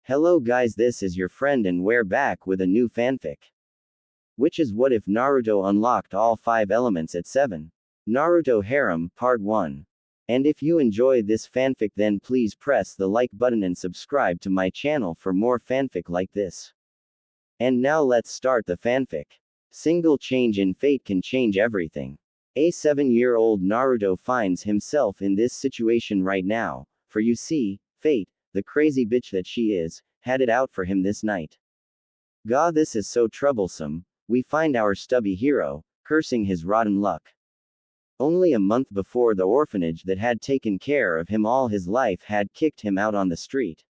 Hello guys, this is your friend and we're back with a new fanfic. Which is what if Naruto unlocked all 5 elements at 7? Naruto Harem, Part 1. And if you enjoy this fanfic then please press the like button and subscribe to my channel for more fanfic like this. And now let's start the fanfic. Single change in fate can change everything. A 7-year-old Naruto finds himself in this situation right now, for you see, fate, the crazy bitch that she is, had it out for him this night. Gah, this is so troublesome. We find our stubby hero, cursing his rotten luck. Only a month before the orphanage that had taken care of him all his life had kicked him out on the street.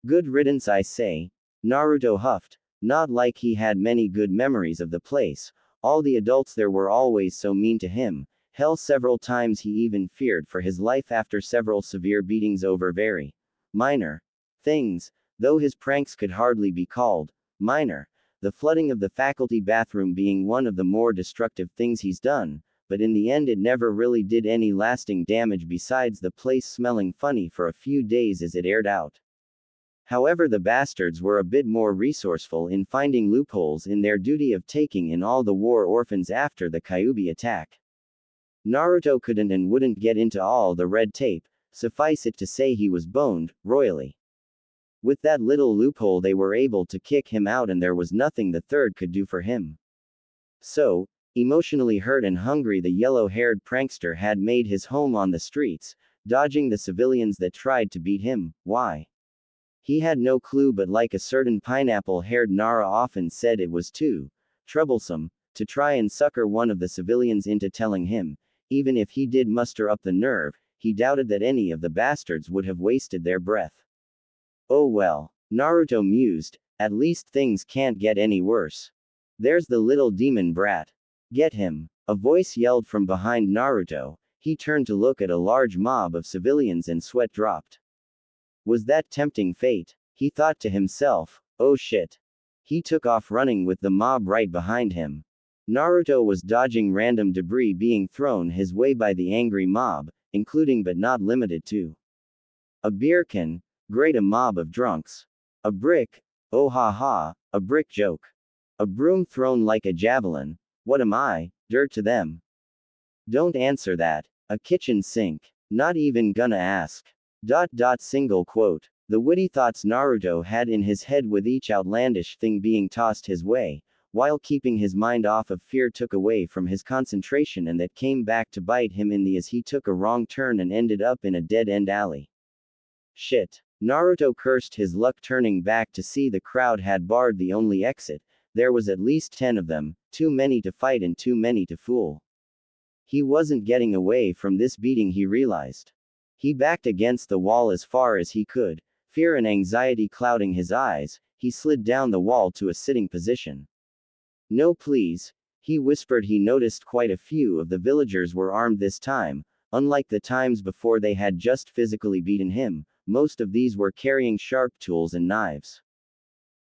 Good riddance, I say. Naruto huffed, not like he had many good memories of the place. All the adults there were always so mean to him. Hell, several times he even feared for his life after several severe beatings over very minor things, though his pranks could hardly be called minor, the flooding of the faculty bathroom being one of the more destructive things he's done, but in the end it never really did any lasting damage besides the place smelling funny for a few days as it aired out. However, the bastards were a bit more resourceful in finding loopholes in their duty of taking in all the war orphans after the Kyuubi attack. Naruto couldn't and wouldn't get into all the red tape, suffice it to say he was boned, royally. With that little loophole they were able to kick him out and there was nothing the third could do for him. So, emotionally hurt and hungry, the yellow-haired prankster had made his home on the streets, dodging the civilians that tried to beat him. Why? He had no clue, but like a certain pineapple-haired Nara often said, it was too troublesome to try and sucker one of the civilians into telling him. Even if he did muster up the nerve, he doubted that any of the bastards would have wasted their breath. Oh well, Naruto mused, at least things can't get any worse. There's the little demon brat. Get him. A voice yelled from behind Naruto. He turned to look at a large mob of civilians and sweat dropped. Was that tempting fate? He thought to himself. Oh shit. He took off running with the mob right behind him. Naruto was dodging random debris being thrown his way by the angry mob, including but not limited to a beer can, great, a mob of drunks, a brick, oh ha ha, a brick joke, a broom thrown like a javelin, what am I, dirt to them? Don't answer that, a kitchen sink, not even gonna ask. Single quote. The witty thoughts Naruto had in his head with each outlandish thing being tossed his way, while keeping his mind off of fear, took away from his concentration, and that came back to bite him in the as he took a wrong turn and ended up in a dead-end alley. Shit. Naruto cursed his luck, turning back to see the crowd had barred the only exit. There was at least 10 of them, too many to fight and too many to fool. He wasn't getting away from this beating, he realized. He backed against the wall as far as he could, fear and anxiety clouding his eyes. He slid down the wall to a sitting position. No please, he whispered. He noticed quite a few of the villagers were armed this time, unlike the times before they had just physically beaten him. Most of these were carrying sharp tools and knives.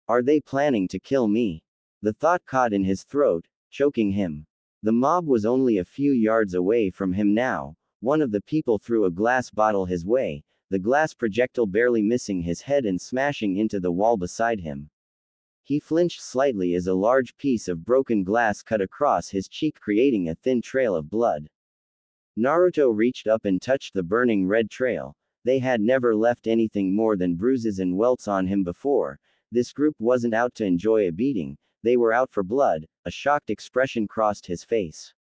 Are they planning to kill me? The thought caught in his throat, choking him. The mob was only a few yards away from him now. One of the people threw a glass bottle his way, the glass projectile barely missing his head and smashing into the wall beside him. He flinched slightly as a large piece of broken glass cut across his cheek, creating a thin trail of blood. Naruto reached up and touched the burning red trail. They had never left anything more than bruises and welts on him before. This group wasn't out to enjoy a beating, they were out for blood. A shocked expression crossed his face.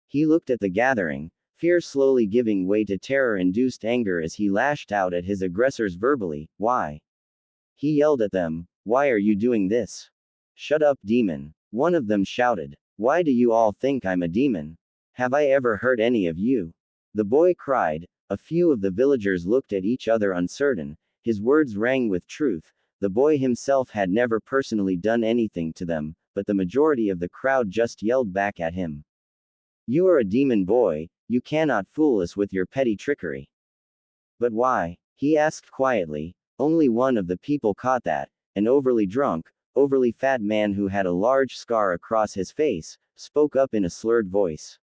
He looked at the gathering, fear slowly giving way to terror-induced anger as he lashed out at his aggressors verbally. Why? He yelled at them. Why are you doing this? Shut up, demon. One of them shouted. Why do you all think I'm a demon? Have I ever hurt any of you? The boy cried. A few of the villagers looked at each other uncertain. His words rang with truth. The boy himself had never personally done anything to them, but the majority of the crowd just yelled back at him. You are a demon boy, you cannot fool us with your petty trickery. But why? He asked quietly. Only one of the people caught that. An overly drunk, overly fat man who had a large scar across his face, spoke up in a slurred voice.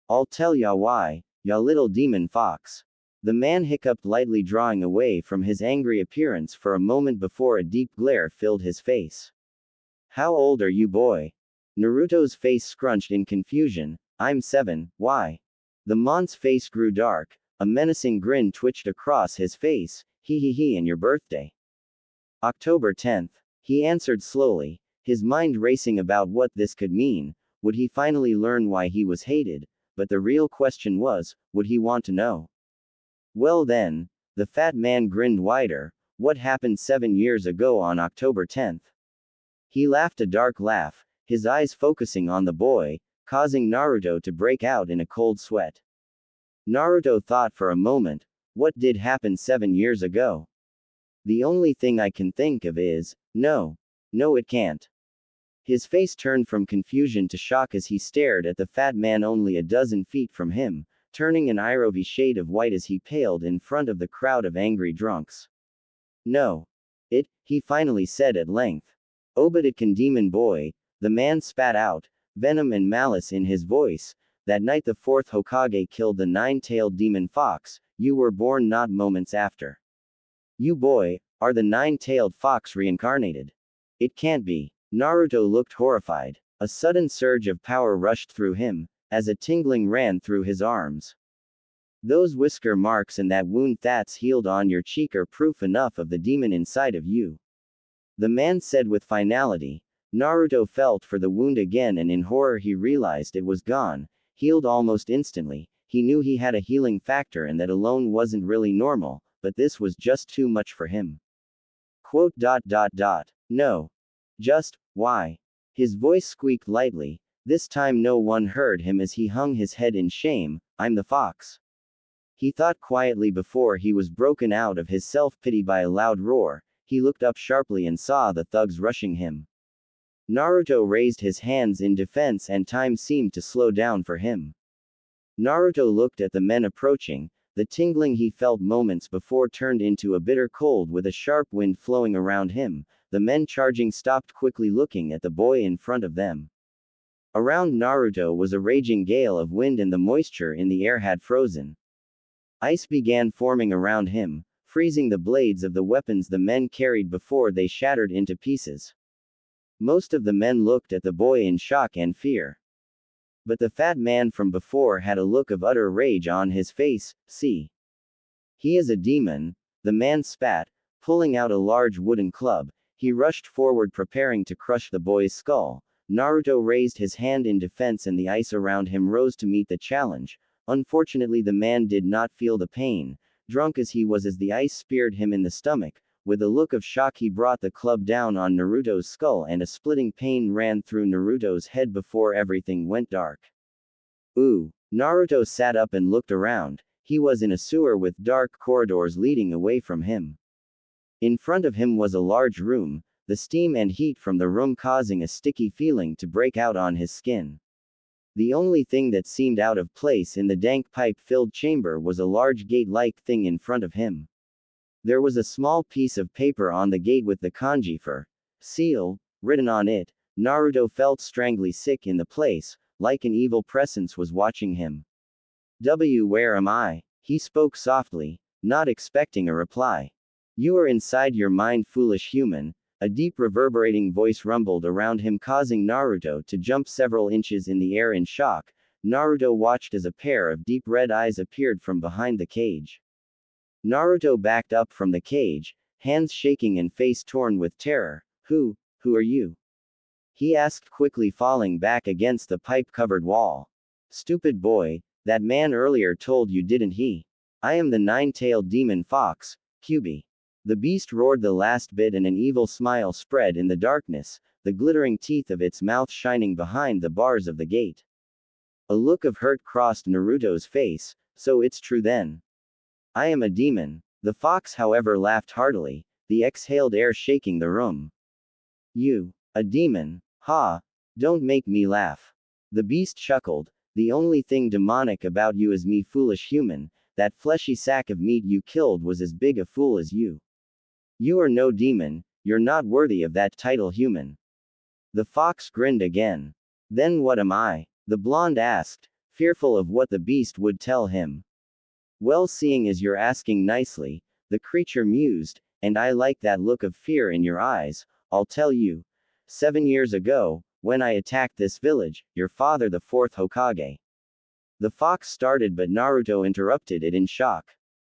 I'll tell ya why, ya little demon fox. The man hiccuped lightly, drawing away from his angry appearance for a moment before a deep glare filled his face. How old are you, boy? Naruto's face scrunched in confusion. I'm 7, why? The mon's face grew dark, a menacing grin twitched across his face. He, and your birthday? October 10th. He answered slowly, his mind racing about what this could mean. Would he finally learn why he was hated? But the real question was, would he want to know? Well then, the fat man grinned wider. What happened 7 years ago on October 10th? He laughed a dark laugh, his eyes focusing on the boy, causing Naruto to break out in a cold sweat. Naruto thought for a moment, what did happen 7 years ago? The only thing I can think of is, no, it can't. His face turned from confusion to shock as he stared at the fat man only a dozen feet from him, turning an ivory shade of white as he paled in front of the crowd of angry drunks. No. He finally said at length. Oh, but it can, demon boy, the man spat out, venom and malice in his voice. That night the fourth Hokage killed the nine-tailed demon fox, you were born not moments after. You, boy, are the nine-tailed fox reincarnated. It can't be. Naruto looked horrified. A sudden surge of power rushed through him, as a tingling ran through his arms. Those whisker marks and that wound that's healed on your cheek are proof enough of the demon inside of you. The man said with finality. Naruto felt for the wound again, and in horror he realized it was gone, healed almost instantly. He knew he had a healing factor and that alone wasn't really normal, but this was just too much for him. Quote. No. Just, why? His voice squeaked lightly. This time no one heard him as he hung his head in shame. I'm the fox. He thought quietly before he was broken out of his self-pity by a loud roar. He looked up sharply and saw the thugs rushing him. Naruto raised his hands in defense and time seemed to slow down for him. Naruto looked at the men approaching. The tingling he felt moments before turned into a bitter cold with a sharp wind flowing around him. The men charging stopped quickly, looking at the boy in front of them. Around Naruto was a raging gale of wind and the moisture in the air had frozen. Ice began forming around him, freezing the blades of the weapons the men carried before they shattered into pieces. Most of the men looked at the boy in shock and fear. But the fat man from before had a look of utter rage on his face. See? He is a demon, the man spat, pulling out a large wooden club. He rushed forward preparing to crush the boy's skull. Naruto raised his hand in defense and the ice around him rose to meet the challenge. Unfortunately the man did not feel the pain, drunk as he was, as the ice speared him in the stomach. With a look of shock he brought the club down on Naruto's skull and a splitting pain ran through Naruto's head before everything went dark. Ooh. Naruto sat up and looked around. He was in a sewer with dark corridors leading away from him. In front of him was a large room, the steam and heat from the room causing a sticky feeling to break out on his skin. The only thing that seemed out of place in the dank pipe-filled chamber was a large gate-like thing in front of him. There was a small piece of paper on the gate with the kanji for seal written on it. Naruto felt strangely sick in the place, like an evil presence was watching him. Where am I? He spoke softly, not expecting a reply. You are inside your mind, foolish human. A deep reverberating voice rumbled around him, causing Naruto to jump several inches in the air in shock. Naruto watched as a pair of deep red eyes appeared from behind the cage. Naruto backed up from the cage, hands shaking and face torn with terror. Who are you? He asked quickly, falling back against the pipe-covered wall. Stupid boy, that man earlier told you, didn't he? I am the nine-tailed demon fox, QB. The beast roared the last bit and an evil smile spread in the darkness, the glittering teeth of its mouth shining behind the bars of the gate. A look of hurt crossed Naruto's face. So it's true then. I am a demon. The fox, however, laughed heartily, the exhaled air shaking the room. You, a demon? Ha! Don't make me laugh. The beast chuckled. The only thing demonic about you is me, foolish human. That fleshy sack of meat you killed was as big a fool as you. You are no demon, you're not worthy of that title, human. The fox grinned again. Then what am I? The blonde asked, fearful of what the beast would tell him. Well, seeing as you're asking nicely, the creature mused, and I like that look of fear in your eyes, I'll tell you. 7 years ago, when I attacked this village, your father, the fourth Hokage. The fox started, but Naruto interrupted it in shock.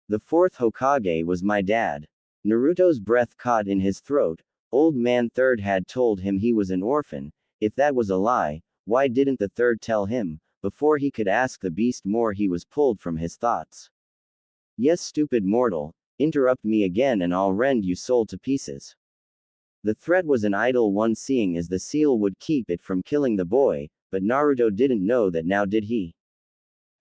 The fourth Hokage was my dad. Naruto's breath caught in his throat. Old man third had told him he was an orphan. If that was a lie, why didn't the third tell him? Before he could ask the beast more, he was pulled from his thoughts. Yes, stupid mortal, interrupt me again and I'll rend you soul to pieces. The threat was an idle one, seeing as the seal would keep it from killing the boy, but Naruto didn't know that, now did he?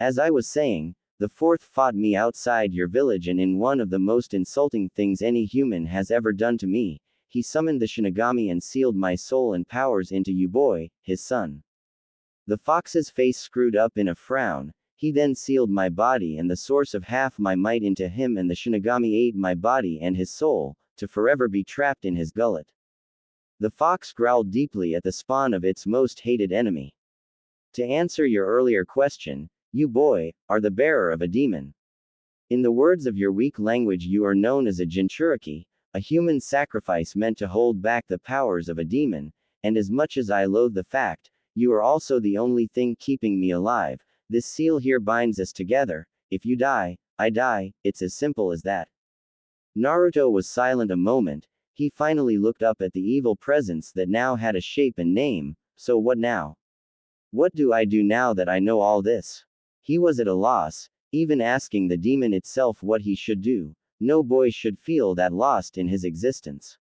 As I was saying, the fourth fought me outside your village, and in one of the most insulting things any human has ever done to me, he summoned the Shinigami and sealed my soul and powers into you, boy, his son. The fox's face screwed up in a frown. He then sealed my body and the source of half my might into him, and the Shinigami ate my body and his soul, to forever be trapped in his gullet. The fox growled deeply at the spawn of its most hated enemy. To answer your earlier question, you, boy, are the bearer of a demon. In the words of your weak language, you are known as a Jinchuriki, a human sacrifice meant to hold back the powers of a demon, and as much as I loathe the fact, you are also the only thing keeping me alive. This seal here binds us together. If you die, I die, it's as simple as that. Naruto was silent a moment. He finally looked up at the evil presence that now had a shape and name. So what now? What do I do now that I know all this? He was at a loss, even asking the demon itself what he should do. No boy should feel that lost in his existence.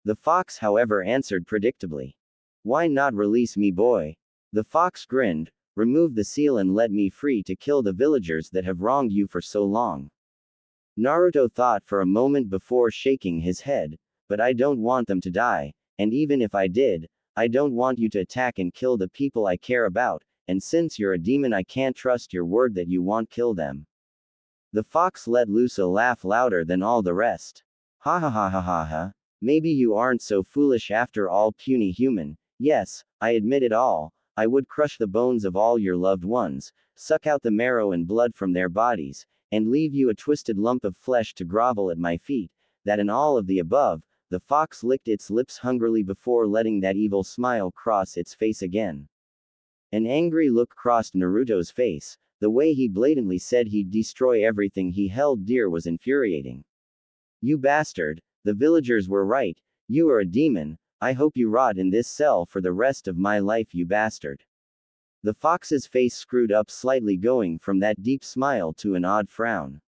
The fox, however, answered predictably. Why not release me, boy? The fox grinned. Remove the seal and let me free to kill the villagers that have wronged you for so long. Naruto thought for a moment before shaking his head. But I don't want them to die, and even if I did, I don't want you to attack and kill the people I care about, and since you're a demon, I can't trust your word that you won't kill them. The fox let loose a laugh louder than all the rest. Ha ha ha ha ha ha. Maybe you aren't so foolish after all, puny human. Yes, I admit it all. I would crush the bones of all your loved ones, suck out the marrow and blood from their bodies, and leave you a twisted lump of flesh to grovel at my feet. That and all of the above. The fox licked its lips hungrily before letting that evil smile cross its face again. An angry look crossed Naruto's face. The way he blatantly said he'd destroy everything he held dear was infuriating. You bastard, the villagers were right. You are a demon. I hope you rot in this cell for the rest of my life, you bastard. The fox's face screwed up slightly, going from that deep smile to an odd frown.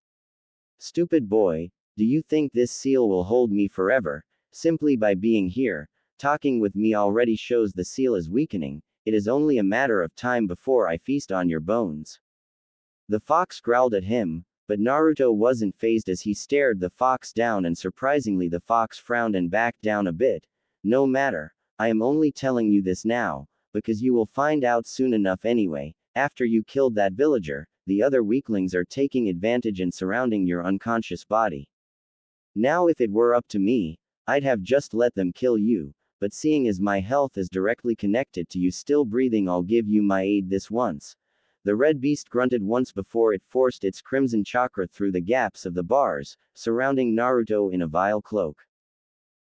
Stupid boy, do you think this seal will hold me forever? Simply by being here, talking with me already shows the seal is weakening. It is only a matter of time before I feast on your bones. The fox growled at him, but Naruto wasn't fazed as he stared the fox down, and surprisingly the fox frowned and backed down a bit. No matter, I am only telling you this now, because you will find out soon enough anyway. After you killed that villager, the other weaklings are taking advantage and surrounding your unconscious body. Now if it were up to me, I'd have just let them kill you, but seeing as my health is directly connected to you still breathing, I'll give you my aid this once. The red beast grunted once before it forced its crimson chakra through the gaps of the bars, surrounding Naruto in a vile cloak.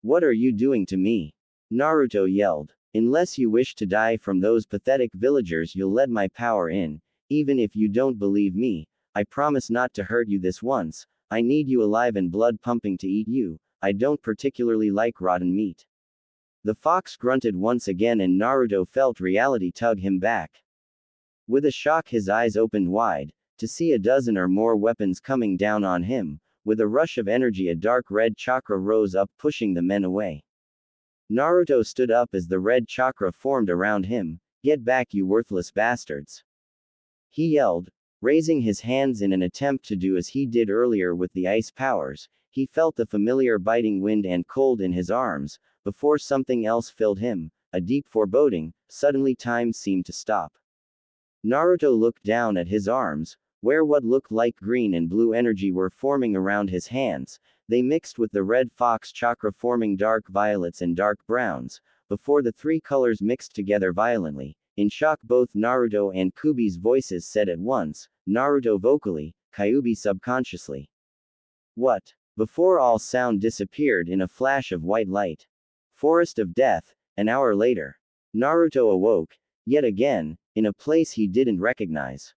What are you doing to me? Naruto yelled. Unless you wish to die from those pathetic villagers, you'll let my power in. Even if you don't believe me, I promise not to hurt you this once. I need you alive and blood pumping to eat you. I don't particularly like rotten meat. The fox grunted once again, and Naruto felt reality tug him back. With a shock, his eyes opened wide, to see a dozen or more weapons coming down on him. With a rush of energy, a dark red chakra rose up, pushing the men away. Naruto stood up as the red chakra formed around him. Get back, you worthless bastards! He yelled, raising his hands in an attempt to do as he did earlier with the ice powers. He felt the familiar biting wind and cold in his arms, before something else filled him, a deep foreboding. Suddenly time seemed to stop. Naruto looked down at his arms, where what looked like green and blue energy were forming around his hands. They mixed with the red fox chakra, forming dark violets and dark browns, before the three colors mixed together violently. In shock, both Naruto and Kubi's voices said at once, Naruto vocally, Kyuubi subconsciously. What? Before all sound disappeared in a flash of white light. Forest of Death, an hour later. Naruto awoke, yet again, in a place he didn't recognize.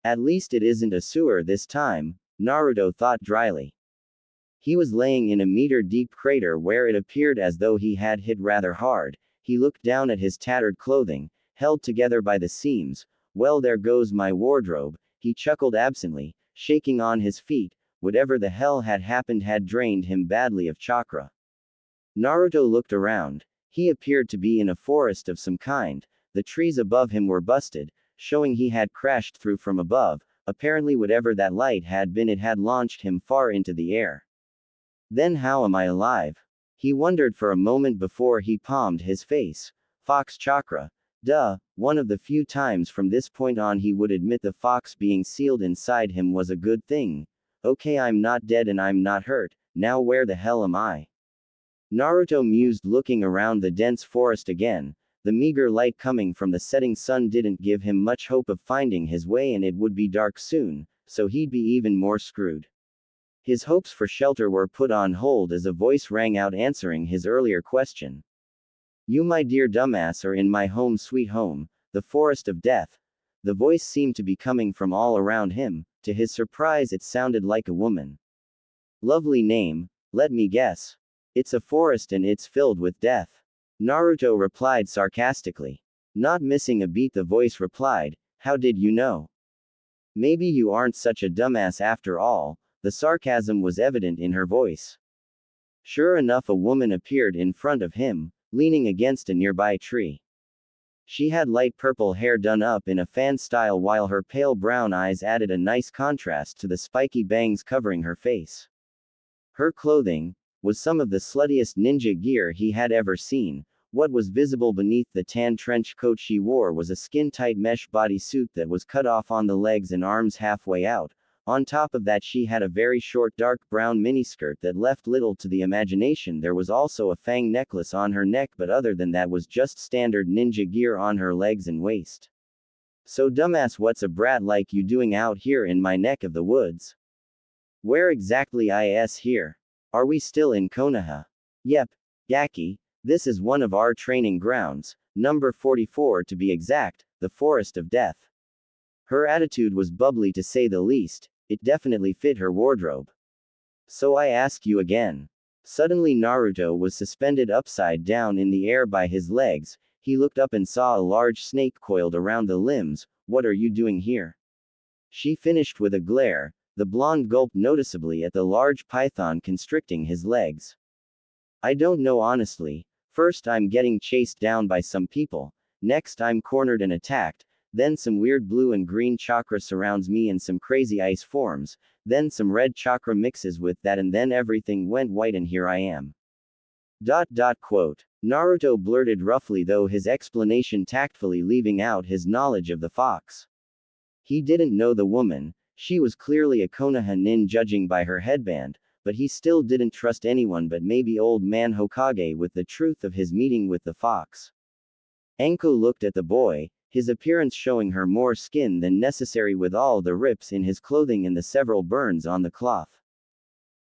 At least it isn't a sewer this time, Naruto thought dryly. He was laying in a meter-deep crater where it appeared as though he had hit rather hard. He looked down at his tattered clothing, held together by the seams. Well, there goes my wardrobe, he chuckled absently, shaking on his feet. Whatever the hell had happened had drained him badly of chakra. Naruto looked around. He appeared to be in a forest of some kind. The trees above him were busted, showing he had crashed through from above. Apparently whatever that light had been, it had launched him far into the air. Then how am I alive? He wondered for a moment before he palmed his face. Fox chakra. Duh, one of the few times from this point on he would admit the fox being sealed inside him was a good thing. Okay, I'm not dead and I'm not hurt, now where the hell am I? Naruto mused, looking around the dense forest again. The meager light coming from the setting sun didn't give him much hope of finding his way, and it would be dark soon, so he'd be even more screwed. His hopes for shelter were put on hold as a voice rang out answering his earlier question. You, my dear dumbass, are in my home sweet home, the forest of death. The voice seemed to be coming from all around him. To his surprise, it sounded like a woman. Lovely name, let me guess. It's a forest and it's filled with death. Naruto replied sarcastically. Not missing a beat, the voice replied, how did you know? Maybe you aren't such a dumbass after all. The sarcasm was evident in her voice. Sure enough, a woman appeared in front of him, leaning against a nearby tree. She had light purple hair done up in a fan style, while her pale brown eyes added a nice contrast to the spiky bangs covering her face. Her clothing was some of the sluttiest ninja gear he had ever seen. What was visible beneath the tan trench coat she wore was a skin-tight mesh bodysuit that was cut off on the legs and arms halfway out. On top of that, she had a very short dark brown miniskirt that left little to the imagination. There was also a fang necklace on her neck, but other than that was just standard ninja gear on her legs and waist. So dumbass, what's a brat like you doing out here in my neck of the woods? Where exactly is here? Are we still in Konoha? Yep, Gaki, this is one of our training grounds, number 44 to be exact, the Forest of Death. Her attitude was bubbly to say the least. It definitely fit her wardrobe. So I ask you again. Suddenly Naruto was suspended upside down in the air by his legs. He looked up and saw a large snake coiled around the limbs. What are you doing here? She finished with a glare. The blonde gulped noticeably at the large python constricting his legs. I don't know honestly. First I'm getting chased down by some people. Next I'm cornered and attacked. Then some weird blue and green chakra surrounds me and some crazy ice forms. Then some red chakra mixes with that and then everything went white and here I am. Quote. Naruto blurted roughly, though his explanation tactfully leaving out his knowledge of the fox. He didn't know the woman. She was clearly a Konoha nin judging by her headband, but he still didn't trust anyone but maybe old man Hokage with the truth of his meeting with the fox. Anko looked at the boy, his appearance showing her more skin than necessary with all the rips in his clothing and the several burns on the cloth.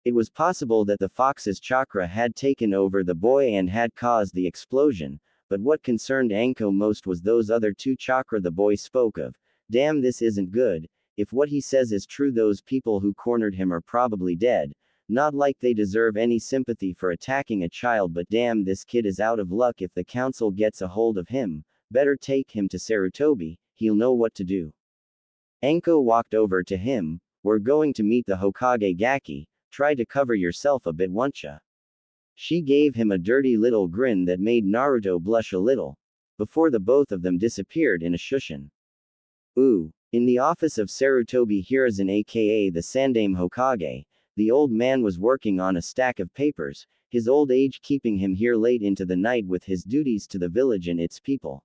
It was possible that the fox's chakra had taken over the boy and had caused the explosion, but what concerned Anko most was those other two chakra the boy spoke of. Damn, this isn't good. If what he says is true, those people who cornered him are probably dead. Not like they deserve any sympathy for attacking a child, but damn, this kid is out of luck if the council gets a hold of him. Better take him to Sarutobi, he'll know what to do. Anko walked over to him. We're going to meet the Hokage Gaki, try to cover yourself a bit, won'tcha? She gave him a dirty little grin that made Naruto blush a little. Before the both of them disappeared in a shushin. Ooh. In the office of Sarutobi Hiruzen, aka the Sandaime Hokage, the old man was working on a stack of papers, his old age keeping him here late into the night with his duties to the village and its people.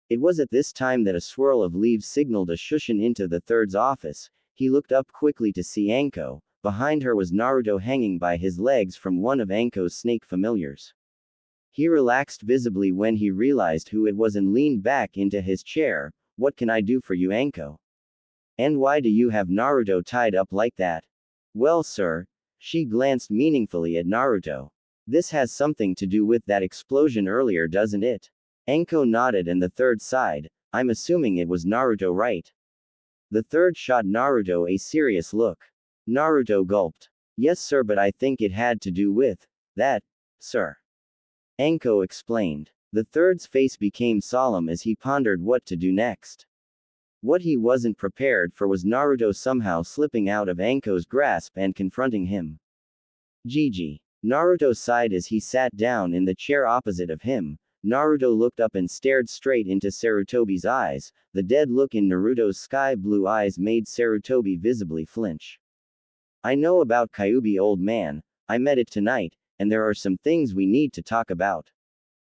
It was at this time that a swirl of leaves signaled a shushin into the third's office. He looked up quickly to see Anko. Behind her was Naruto hanging by his legs from one of Anko's snake familiars. He relaxed visibly when he realized who it was and leaned back into his chair. What can I do for you, Anko? And why do you have Naruto tied up like that? Well, sir. She glanced meaningfully at Naruto. This has something to do with that explosion earlier, doesn't it? Anko nodded and the third sighed. I'm assuming it was Naruto, right? The third shot Naruto a serious look. Naruto gulped. Yes, sir, but I think it had to do with that, sir. Anko explained. The third's face became solemn as he pondered what to do next. What he wasn't prepared for was Naruto somehow slipping out of Anko's grasp and confronting him. Gigi. Naruto sighed as he sat down in the chair opposite of him. Naruto looked up and stared straight into Sarutobi's eyes. The dead look in Naruto's sky blue eyes made Sarutobi visibly flinch. I know about Kyuubi, old man. I met it tonight, and there are some things we need to talk about.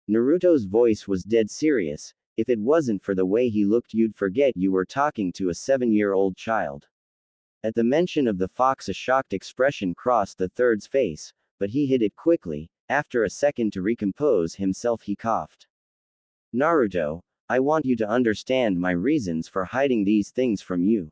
Naruto's voice was dead serious. If it wasn't for the way he looked, you'd forget you were talking to a 7-year-old child. At the mention of the fox, a shocked expression crossed the third's face, but he hid it quickly. After a second to recompose himself, he coughed. Naruto, I want you to understand my reasons for hiding these things from you.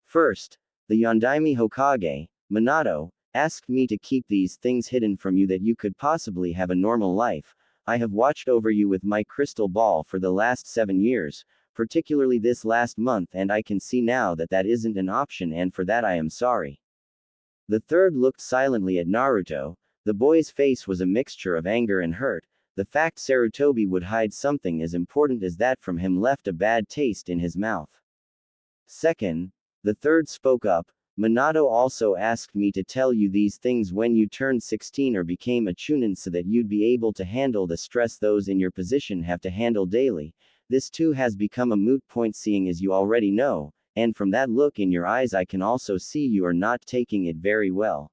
First, the Yondaime Hokage, Minato, asked me to keep these things hidden from you that you could possibly have a normal life. I have watched over you with my crystal ball for the last 7 years, particularly this last month, and I can see now that that isn't an option, and for that I am sorry. The third looked silently at Naruto. The boy's face was a mixture of anger and hurt. The fact Sarutobi would hide something as important as that from him left a bad taste in his mouth. Second, the third spoke up. Minato also asked me to tell you these things when you turned 16 or became a chunin so that you'd be able to handle the stress those in your position have to handle daily. This too has become a moot point, seeing as you already know, and from that look in your eyes I can also see you are not taking it very well.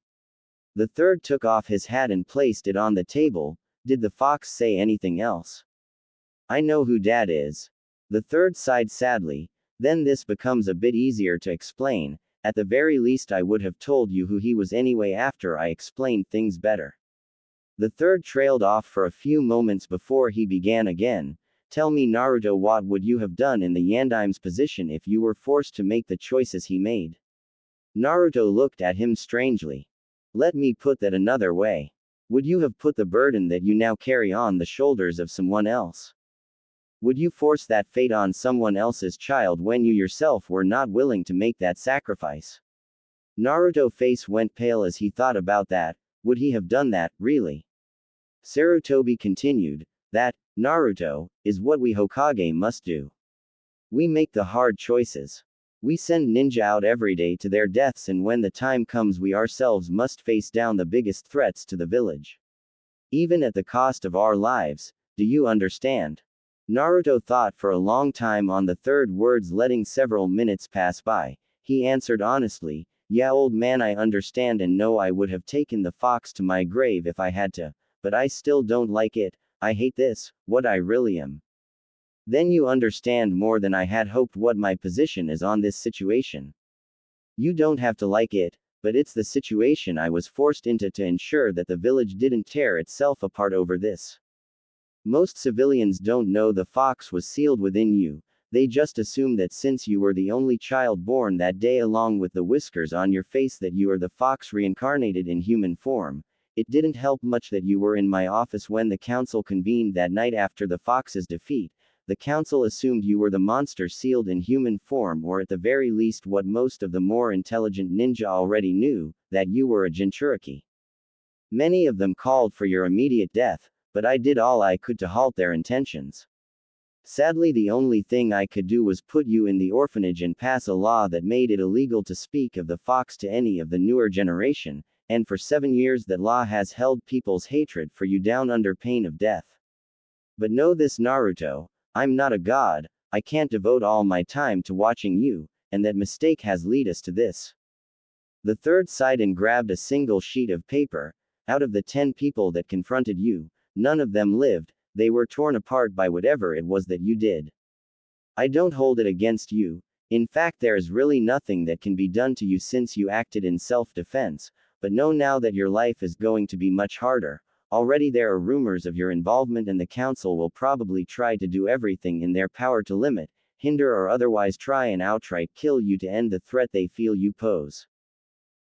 The third took off his hat and placed it on the table. Did the fox say anything else? I know who Dad is. The third sighed sadly. Then this becomes a bit easier to explain. At the very least I would have told you who he was anyway after I explained things better. The third trailed off for a few moments before he began again. Tell me, Naruto, what would you have done in the Yandaime's position if you were forced to make the choices he made? Naruto looked at him strangely. Let me put that another way. Would you have put the burden that you now carry on the shoulders of someone else? Would you force that fate on someone else's child when you yourself were not willing to make that sacrifice? Naruto's face went pale as he thought about that. Would he have done that, really? Sarutobi continued. That, Naruto, is what we Hokage must do. We make the hard choices. We send ninja out every day to their deaths, and when the time comes we ourselves must face down the biggest threats to the village. Even at the cost of our lives. Do you understand? Naruto thought for a long time on the third words, letting several minutes pass by. He answered honestly, yeah, old man, I understand and know I would have taken the fox to my grave if I had to, but I still don't like it. I hate this, what I really am. Then you understand more than I had hoped what my position is on this situation. You don't have to like it, but it's the situation I was forced into to ensure that the village didn't tear itself apart over this. Most civilians don't know the fox was sealed within you. They just assume that since you were the only child born that day along with the whiskers on your face that you are the fox reincarnated in human form. It didn't help much that you were in my office when the council convened that night after the fox's defeat. The council assumed you were the monster sealed in human form, or at the very least what most of the more intelligent ninja already knew, that you were a Jinchuriki. Many of them called for your immediate death, but I did all I could to halt their intentions. Sadly, the only thing I could do was put you in the orphanage and pass a law that made it illegal to speak of the fox to any of the newer generation, and for 7 years that law has held people's hatred for you down under pain of death. But know this, Naruto, I'm not a god. I can't devote all my time to watching you, and that mistake has led us to this. The third sighed and grabbed a single sheet of paper. Out of the 10 people that confronted you, none of them lived. They were torn apart by whatever it was that you did. I don't hold it against you. In fact, there is really nothing that can be done to you since you acted in self-defense, but know now that your life is going to be much harder. Already there are rumors of your involvement, and the council will probably try to do everything in their power to limit hinder or otherwise try and outright kill you to end the threat they feel you pose.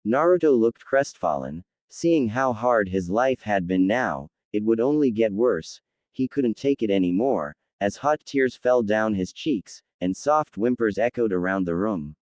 Naruto looked crestfallen, seeing how hard his life had been now. It would only get worse. He couldn't take it anymore, as hot tears fell down his cheeks, and soft whimpers echoed around the room.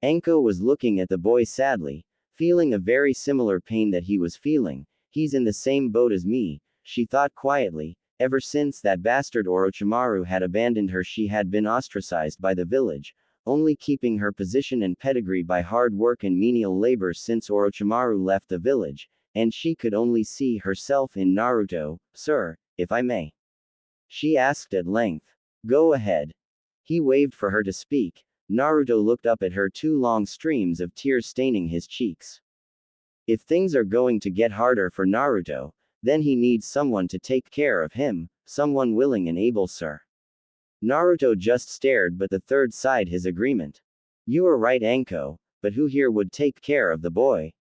Anko was looking at the boy sadly, feeling a very similar pain that he was feeling. He's in the same boat as me, she thought quietly. Ever since that bastard Orochimaru had abandoned her, she had been ostracized by the village, only keeping her position and pedigree by hard work and menial labor since Orochimaru left the village, and she could only see herself in Naruto. Sir, if I may. She asked at length. Go ahead. He waved for her to speak. Naruto looked up at her, two long streams of tears staining his cheeks. If things are going to get harder for Naruto, then he needs someone to take care of him, someone willing and able, sir. Naruto just stared, but the third sighed his agreement. You are right, Anko, but who here would take care of the boy?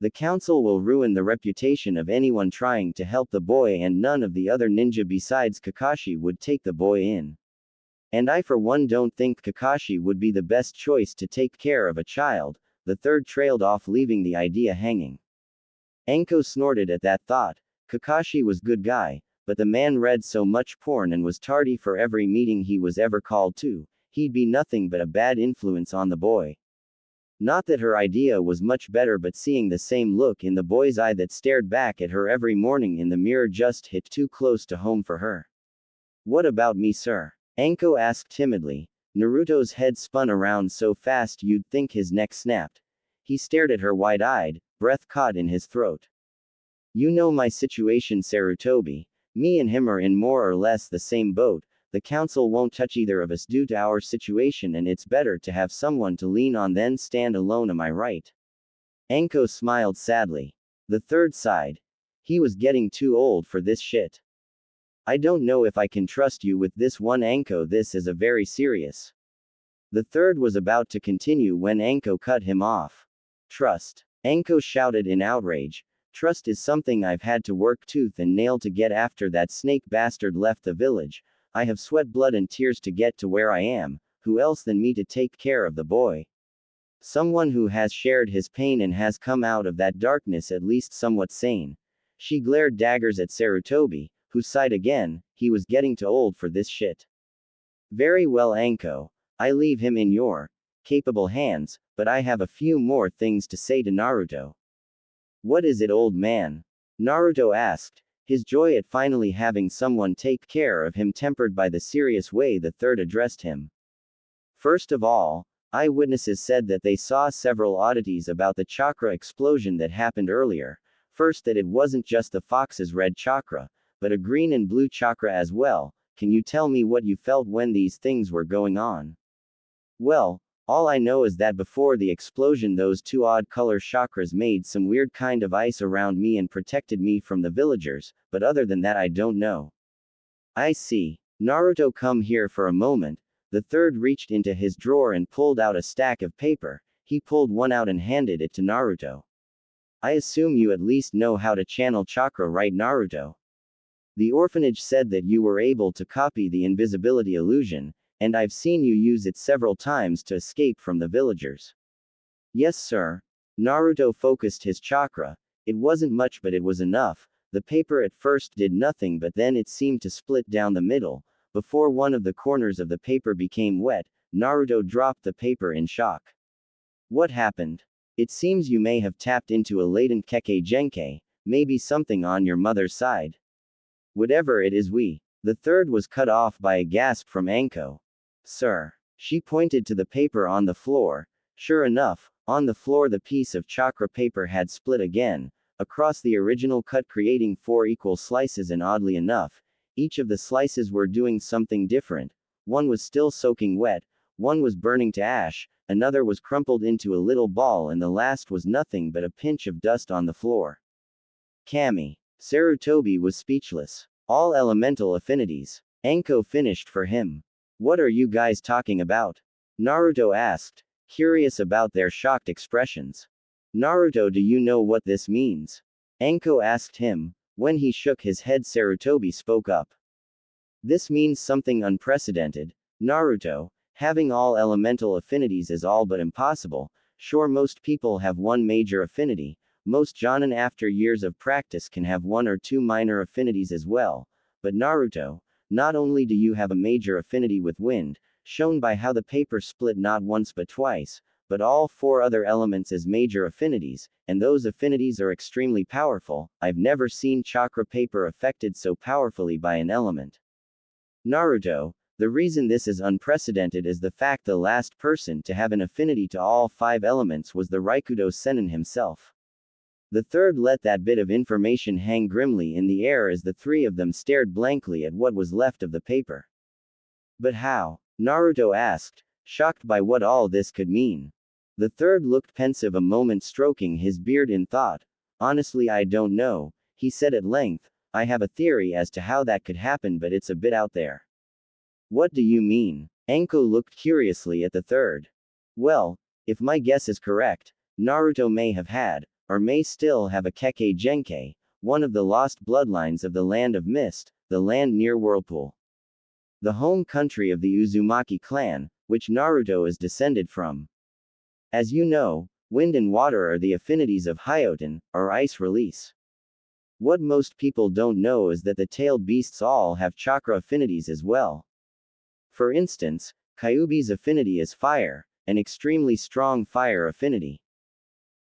The council will ruin the reputation of anyone trying to help the boy, and none of the other ninja besides Kakashi would take the boy in. And I for one don't think Kakashi would be the best choice to take care of a child. The third trailed off, leaving the idea hanging. Anko snorted at that thought. Kakashi was good guy, but the man read so much porn and was tardy for every meeting he was ever called to. He'd be nothing but a bad influence on the boy. Not that her idea was much better, but seeing the same look in the boy's eye that stared back at her every morning in the mirror just hit too close to home for her. What about me, sir? Anko asked timidly. Naruto's head spun around so fast you'd think his neck snapped. He stared at her wide-eyed, breath caught in his throat. You know my situation, Sarutobi. Me and him are in more or less the same boat. The council won't touch either of us due to our situation, and it's better to have someone to lean on than stand alone, am I right? Anko smiled sadly. The third sighed. He was getting too old for this shit. I don't know if I can trust you with this one, Anko. This is a very serious. The third was about to continue when Anko cut him off. Trust. Anko shouted in outrage. Trust is something I've had to work tooth and nail to get. After that snake bastard left the village, I have sweat blood and tears to get to where I am. Who else than me to take care of the boy? Someone who has shared his pain and has come out of that darkness at least somewhat sane. She glared daggers at Sarutobi, who sighed again. He was getting too old for this shit. Very well, Anko. I leave him in your capable hands, but I have a few more things to say to Naruto. What is it, old man? Naruto asked, his joy at finally having someone take care of him tempered by the serious way the third addressed him. First of all, eyewitnesses said that they saw several oddities about the chakra explosion that happened earlier. First, that it wasn't just the fox's red chakra, but a green and blue chakra as well. Can you tell me what you felt when these things were going on? Well, all I know is that before the explosion those two odd color chakras made some weird kind of ice around me and protected me from the villagers, but other than that I don't know. I see. Naruto, come here for a moment. The third reached into his drawer and pulled out a stack of paper. He pulled one out and handed it to Naruto. I assume you at least know how to channel chakra, right, Naruto? The orphanage said that you were able to copy the invisibility illusion, and I've seen you use it several times to escape from the villagers. Yes, sir. Naruto focused his chakra. It wasn't much, but it was enough. The paper at first did nothing, but then it seemed to split down the middle. Before one of the corners of the paper became wet, Naruto dropped the paper in shock. What happened? It seems you may have tapped into a latent Kekkei Genkai, maybe something on your mother's side. Whatever it is, The third was cut off by a gasp from Anko. Sir. She pointed to the paper on the floor. Sure enough, on the floor the piece of chakra paper had split again, across the original cut, creating 4 equal slices, and oddly enough, each of the slices were doing something different. One was still soaking wet, one was burning to ash, another was crumpled into a little ball, and the last was nothing but a pinch of dust on the floor. Kami. Sarutobi was speechless. All elemental affinities. Anko finished for him. What are you guys talking about? Naruto asked, curious about their shocked expressions. Naruto, do you know what this means? Anko asked him. When he shook his head, Sarutobi spoke up. This means something unprecedented. Naruto, having all elemental affinities is all but impossible. Sure, most people have one major affinity. Most Jonin after years of practice can have one or two minor affinities as well. But Naruto, not only do you have a major affinity with wind, shown by how the paper split not once but twice, but all four other elements as major affinities, and those affinities are extremely powerful. I've never seen chakra paper affected so powerfully by an element. Naruto, the reason this is unprecedented is the fact the last person to have an affinity to all five elements was the Raikudo Sennin himself. The third let that bit of information hang grimly in the air as the three of them stared blankly at what was left of the paper. But how? Naruto asked, shocked by what all this could mean. The third looked pensive a moment, stroking his beard in thought. Honestly, I don't know, he said at length. I have a theory as to how that could happen, but it's a bit out there. What do you mean? Enko looked curiously at the third. Well, if my guess is correct, Naruto may have had, or may still have a Kekkei Genkei, one of the lost bloodlines of the Land of Mist, the land near Whirlpool. The home country of the Uzumaki clan, which Naruto is descended from. As you know, wind and water are the affinities of Hyoten, or ice release. What most people don't know is that the tailed beasts all have chakra affinities as well. For instance, Kyuubi's affinity is fire, an extremely strong fire affinity.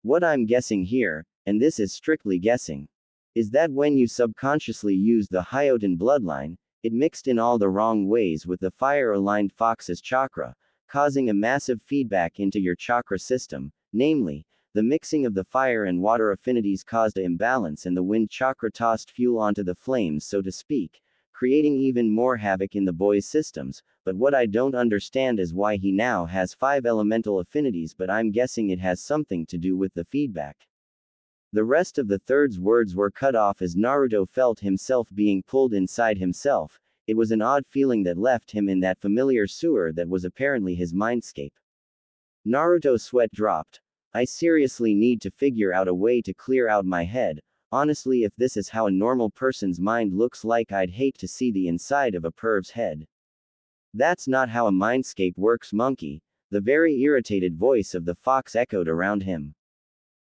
What I'm guessing here, and this is strictly guessing, is that when you subconsciously used the Hyoten bloodline, it mixed in all the wrong ways with the fire-aligned Fox's chakra, causing a massive feedback into your chakra system, namely, the mixing of the fire and water affinities caused an imbalance and the wind chakra tossed fuel onto the flames, so to speak, creating even more havoc in the boy's systems. But what I don't understand is why he now has 5 elemental affinities, but I'm guessing it has something to do with the feedback. The rest of the third's words were cut off as Naruto felt himself being pulled inside himself. It was an odd feeling that left him in that familiar sewer that was apparently his mindscape. Naruto's sweat dropped. I seriously need to figure out a way to clear out my head. Honestly, if this is how a normal person's mind looks like, I'd hate to see the inside of a perv's head. That's not how a mindscape works, monkey. The very irritated voice of the fox echoed around him.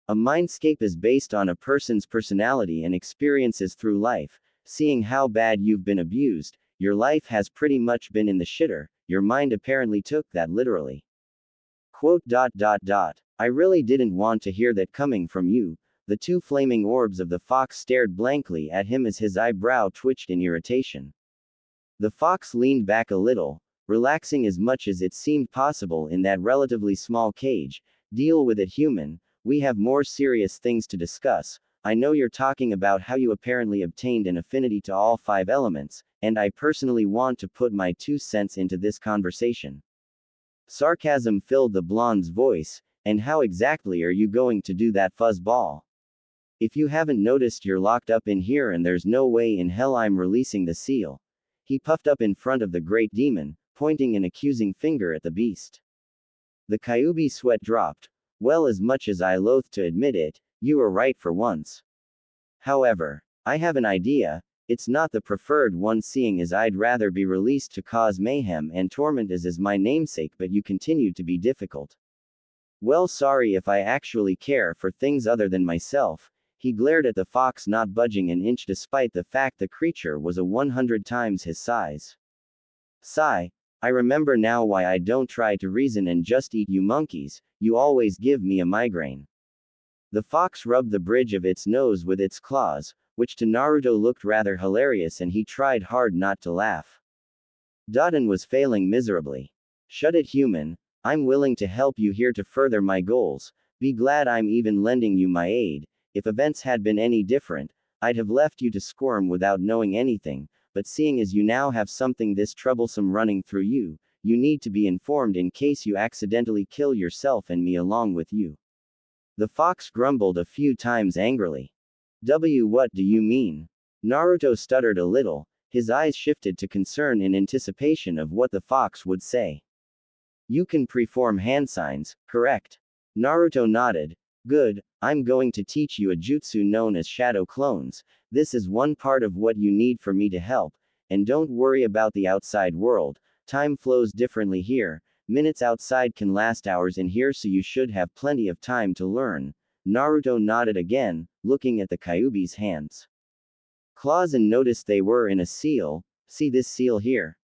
A mindscape is based on a person's personality and experiences through life. Seeing how bad you've been abused, your life has pretty much been in the shitter, your mind apparently took that literally. Quote. I really didn't want to hear that coming from you. The two flaming orbs of the fox stared blankly at him as his eyebrow twitched in irritation. The fox leaned back a little, relaxing as much as it seemed possible in that relatively small cage. Deal with it, human. We have more serious things to discuss. I know you're talking about how you apparently obtained an affinity to all 5 elements, and I personally want to put my 2 cents into this conversation. Sarcasm filled the blonde's voice. And how exactly are you going to do that, fuzzball? If you haven't noticed, you're locked up in here and there's no way in hell I'm releasing the seal. He puffed up in front of the great demon, pointing an accusing finger at the beast. The Kyuubi sweat dropped. Well, as much as I loathe to admit it, you were right for once. However, I have an idea. It's not the preferred one, seeing as I'd rather be released to cause mayhem and torment as is my namesake, but you continue to be difficult. Well, sorry if I actually care for things other than myself. He glared at the fox, not budging an inch despite the fact the creature was a 100 times his size. Sigh. I remember now why I don't try to reason and just eat you monkeys. You always give me a migraine. The fox rubbed the bridge of its nose with its claws, which to Naruto looked rather hilarious, and he tried hard not to laugh. Doden was failing miserably. Shut it, human. I'm willing to help you here to further my goals. Be glad I'm even lending you my aid. If events had been any different, I'd have left you to squirm without knowing anything, but seeing as you now have something this troublesome running through you, you need to be informed in case you accidentally kill yourself and me along with you. The fox grumbled a few times angrily. What do you mean? Naruto stuttered a little, his eyes shifted to concern in anticipation of what the fox would say. You can preform hand signs, correct? Naruto nodded. Good, I'm going to teach you a jutsu known as shadow clones. This is one part of what you need for me to help, and don't worry about the outside world. Time flows differently here. Minutes outside can last hours in here, so you should have plenty of time to learn. Naruto nodded again, looking at the Kyuubi's hands. Claws, and noticed they were in a seal. See this seal here?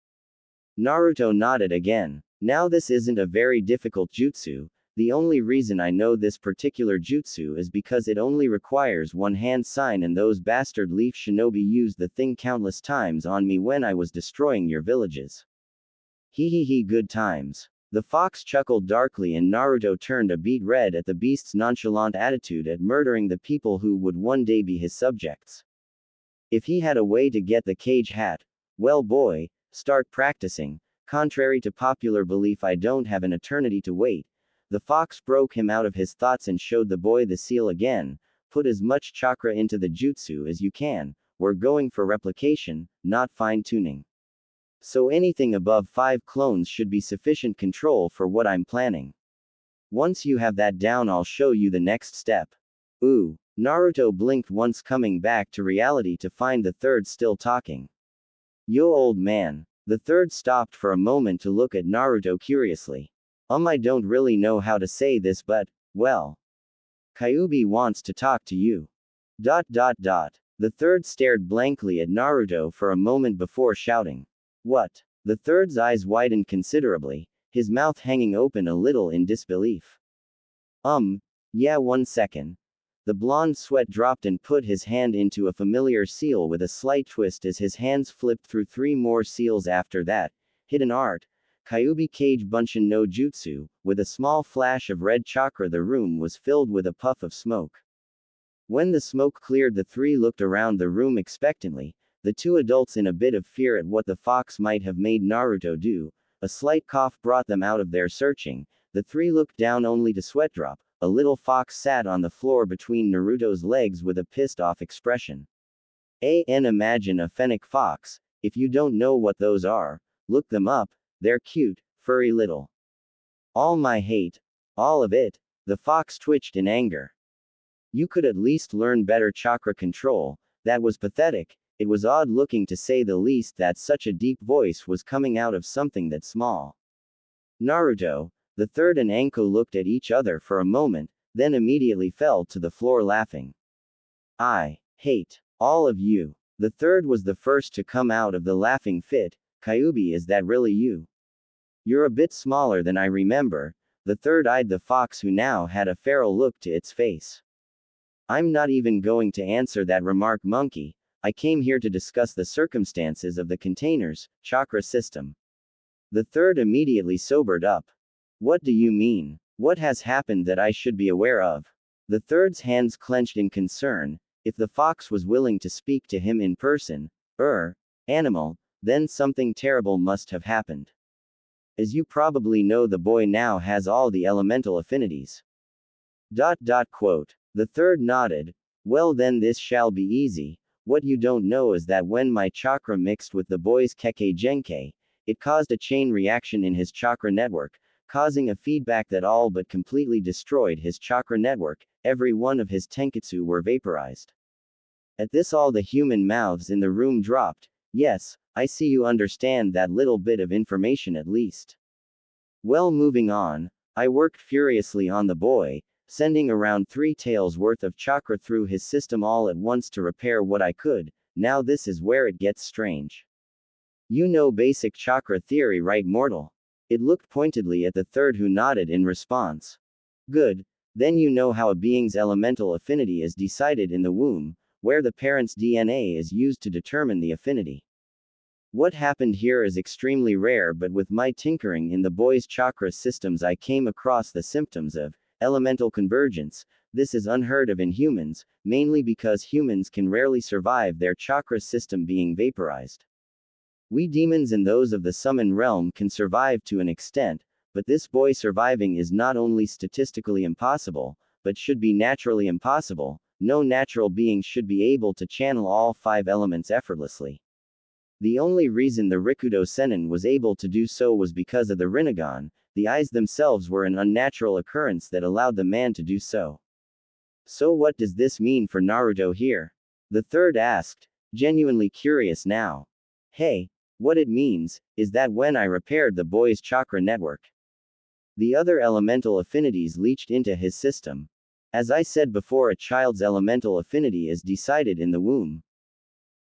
Naruto nodded again. Now this isn't a very difficult jutsu. The only reason I know this particular jutsu is because it only requires one hand sign, and those bastard leaf shinobi used the thing countless times on me when I was destroying your villages. Hee, good times. The fox chuckled darkly, and Naruto turned a beet red at the beast's nonchalant attitude at murdering the people who would one day be his subjects. If he had a way to get the cage hat, well boy, start practicing. Contrary to popular belief, I don't have an eternity to wait. The fox broke him out of his thoughts and showed the boy the seal again. Put as much chakra into the jutsu as you can. We're going for replication, not fine-tuning. So anything above 5 clones should be sufficient control for what I'm planning. Once you have that down, I'll show you the next step. Ooh. Naruto blinked once, coming back to reality to find the third still talking. Yo, old man. The third stopped for a moment to look at Naruto curiously. I don't really know how to say this, but, well. Kyuubi wants to talk to you. The third stared blankly at Naruto for a moment before shouting. What? The third's eyes widened considerably, his mouth hanging open a little in disbelief. Yeah, 1 second. The blonde sweat dropped and put his hand into a familiar seal with a slight twist as his hands flipped through 3 more seals after that. Hidden art. Kyuubi Kage Bunshin no Jutsu. With a small flash of red chakra, the room was filled with a puff of smoke. When the smoke cleared, the 3 looked around the room expectantly, the 2 adults in a bit of fear at what the fox might have made Naruto do. A slight cough brought them out of their searching. The 3 looked down only to sweat drop. A little fox sat on the floor between Naruto's legs with a pissed-off expression. Imagine a fennec fox. If you don't know what those are, look them up. They're cute, furry little. All my hate. All of it. The fox twitched in anger. You could at least learn better chakra control. That was pathetic. It was odd looking, to say the least, that such a deep voice was coming out of something that small. Naruto, the third, and Anko looked at each other for a moment, then immediately fell to the floor laughing. I hate all of you. The third was the first to come out of the laughing fit. Kyuubi, is that really you? You're a bit smaller than I remember. The third eyed the fox, who now had a feral look to its face. I'm not even going to answer that remark, monkey. I came here to discuss the circumstances of the container's chakra system. The third immediately sobered up. What do you mean? What has happened that I should be aware of? The third's hands clenched in concern. If the fox was willing to speak to him in person, animal, then something terrible must have happened. As you probably know, the boy now has all the elemental affinities. Quote. The third nodded. Well, then this shall be easy. What you don't know is that when my chakra mixed with the boy's Kekkei Genkai, it caused a chain reaction in his chakra network, causing a feedback that all but completely destroyed his chakra network. Every one of his tenketsu were vaporized. At this, all the human mouths in the room dropped. Yes, I see you understand that little bit of information at least. Well, moving on, I worked furiously on the boy, sending around 3 taels worth of chakra through his system all at once to repair what I could. Now this is where it gets strange. You know basic chakra theory, right, mortal? It looked pointedly at the third, who nodded in response. Good. Then you know how a being's elemental affinity is decided in the womb, where the parent's DNA is used to determine the affinity. What happened here is extremely rare, but with my tinkering in the boy's chakra systems, I came across the symptoms of elemental convergence. This is unheard of in humans, mainly because humans can rarely survive their chakra system being vaporized. We demons and those of the summon realm can survive to an extent, but this boy surviving is not only statistically impossible, but should be naturally impossible. No natural being should be able to channel all 5 elements effortlessly. The only reason the Rikudo Sennin was able to do so was because of the Rinnegan. The eyes themselves were an unnatural occurrence that allowed the man to do so. So what does this mean for Naruto here? The third asked, genuinely curious now. Hey, What it means, is that when I repaired the boy's chakra network, the other elemental affinities leached into his system. As I said before, a child's elemental affinity is decided in the womb.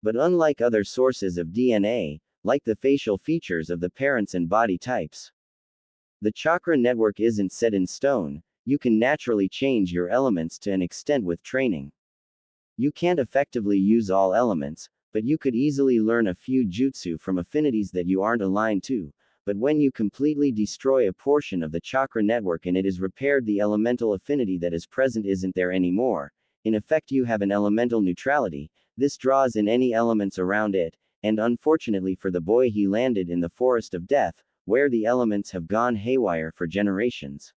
But unlike other sources of DNA, like the facial features of the parents and body types, the chakra network isn't set in stone. You can naturally change your elements to an extent with training. You can't effectively use all elements, but you could easily learn a few jutsu from affinities that you aren't aligned to. But when you completely destroy a portion of the chakra network and it is repaired, the elemental affinity that is present isn't there anymore. In effect, you have an elemental neutrality. This draws in any elements around it, and unfortunately for the boy, he landed in the forest of death, where the elements have gone haywire for generations.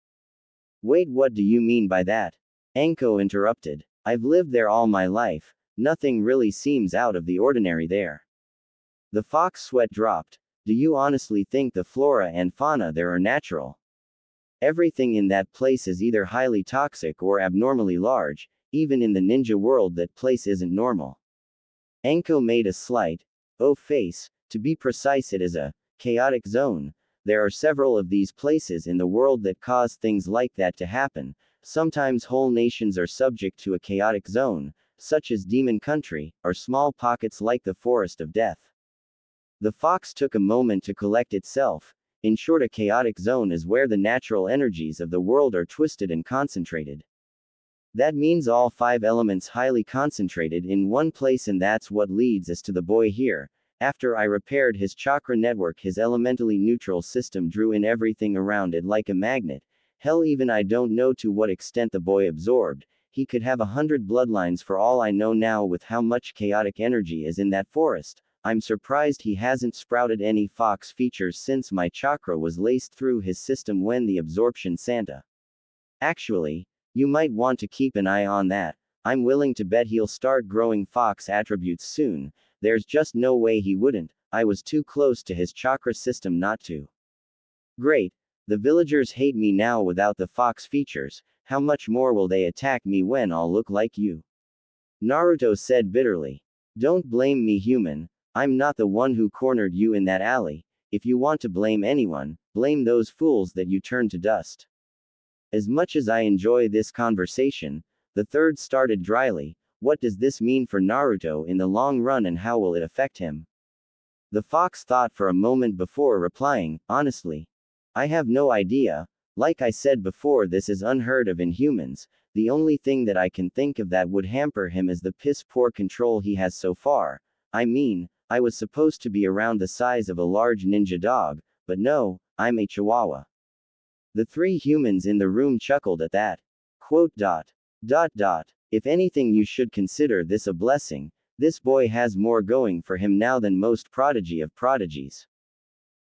Wait, what do you mean by that? Anko interrupted. I've lived there all my life. Nothing really seems out of the ordinary there. The fox sweat dropped. Do you honestly think the flora and fauna there are natural? Everything in that place is either highly toxic or abnormally large. Even in the ninja world, that place isn't normal. Anko made a slight face. To be precise, it is a chaotic zone. There are several of these places in the world that cause things like that to happen. Sometimes whole nations are subject to a chaotic zone, such as Demon Country, or small pockets like the Forest of Death. The fox took a moment to collect itself. In short, a chaotic zone is where the natural energies of the world are twisted and concentrated. That means all 5 elements highly concentrated in one place, and that's what leads us to the boy here. After I repaired his chakra network, his elementally neutral system drew in everything around it like a magnet. Hell, even I don't know to what extent the boy absorbed. He could have 100 bloodlines for all I know now with how much chaotic energy is in that forest. I'm surprised he hasn't sprouted any fox features since my chakra was laced through his system when the absorption Santa. Actually, you might want to keep an eye on that. I'm willing to bet he'll start growing fox attributes soon. There's just no way he wouldn't. I was too close to his chakra system not to. Great. The villagers hate me now without the fox features. How much more will they attack me when I'll look like you? Naruto said bitterly. Don't blame me, human. I'm not the one who cornered you in that alley. If you want to blame anyone, blame those fools that you turned to dust. As much as I enjoy this conversation, the third started dryly, what does this mean for Naruto in the long run, and how will it affect him? The fox thought for a moment before replying, honestly, I have no idea. Like I said before, this is unheard of in humans. The only thing that I can think of that would hamper him is the piss poor control he has so far. I mean, I was supposed to be around the size of a large ninja dog, but no, I'm a chihuahua. The 3 humans in the room chuckled at that. Quote. If anything, you should consider this a blessing. This boy has more going for him now than most prodigy of prodigies.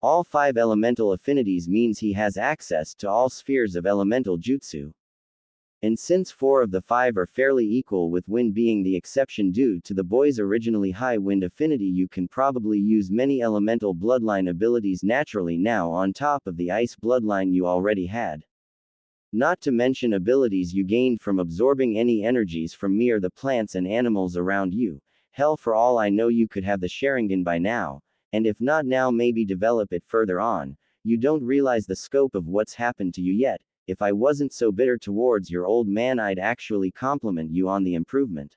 All 5 elemental affinities means he has access to all spheres of elemental jutsu. And since 4 of the 5 are fairly equal, with wind being the exception due to the boy's originally high wind affinity, you can probably use many elemental bloodline abilities naturally now on top of the ice bloodline you already had. Not to mention abilities you gained from absorbing any energies from me or the plants and animals around you. Hell, for all I know, you could have the Sharingan by now, and if not now, maybe develop it further on. You don't realize the scope of what's happened to you yet. If I wasn't so bitter towards your old man, I'd actually compliment you on the improvement.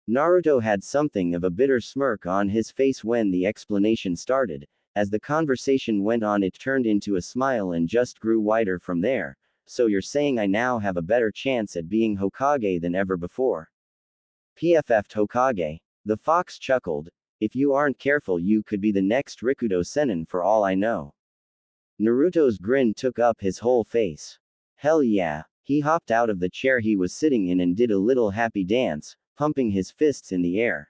Naruto had something of a bitter smirk on his face when the explanation started. As the conversation went on, it turned into a smile and just grew wider from there. So you're saying I now have a better chance at being Hokage than ever before? PFF'd Hokage. The fox chuckled. If you aren't careful, you could be the next Rikudo Sennin for all I know. Naruto's grin took up his whole face. Hell yeah. He hopped out of the chair he was sitting in and did a little happy dance, pumping his fists in the air.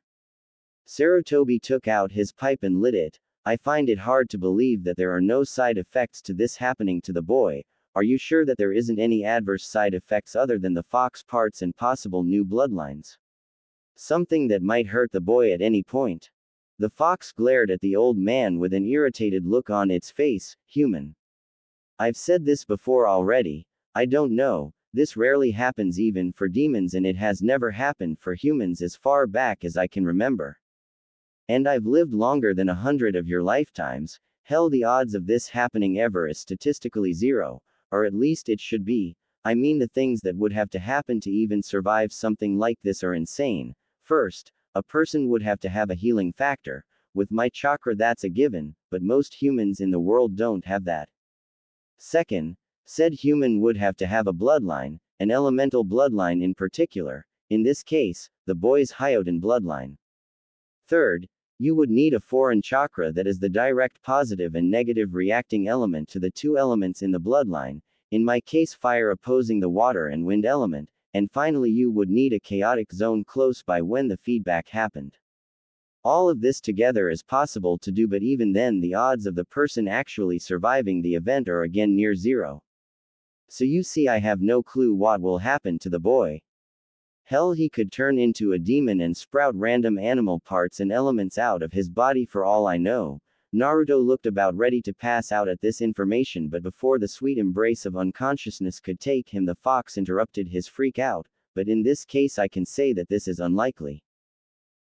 Sarutobi took out his pipe and lit it. I find it hard to believe that there are no side effects to this happening to the boy. Are you sure that there isn't any adverse side effects other than the fox parts and possible new bloodlines? Something that might hurt the boy at any point. The fox glared at the old man with an irritated look on its face. Human. I've said this before already. I don't know. This rarely happens even for demons, and it has never happened for humans as far back as I can remember. And I've lived longer than 100 of your lifetimes. Hell, the odds of this happening ever is statistically zero. Or at least it should be. I mean, the things that would have to happen to even survive something like this are insane. First, a person would have to have a healing factor. With my chakra, that's a given, but most humans in the world don't have that. Second, said human would have to have a bloodline, an elemental bloodline in particular, in this case, the boy's Hyoden bloodline. Third, you would need a foreign chakra that is the direct positive and negative reacting element to the two elements in the bloodline, in my case fire opposing the water and wind element, and finally you would need a chaotic zone close by when the feedback happened. All of this together is possible to do, but even then the odds of the person actually surviving the event are again near zero. So you see, I have no clue what will happen to the boy. Hell, he could turn into a demon and sprout random animal parts and elements out of his body for all I know. Naruto looked about ready to pass out at this information, but before the sweet embrace of unconsciousness could take him, the fox interrupted his freak out. But in this case I can say that this is unlikely.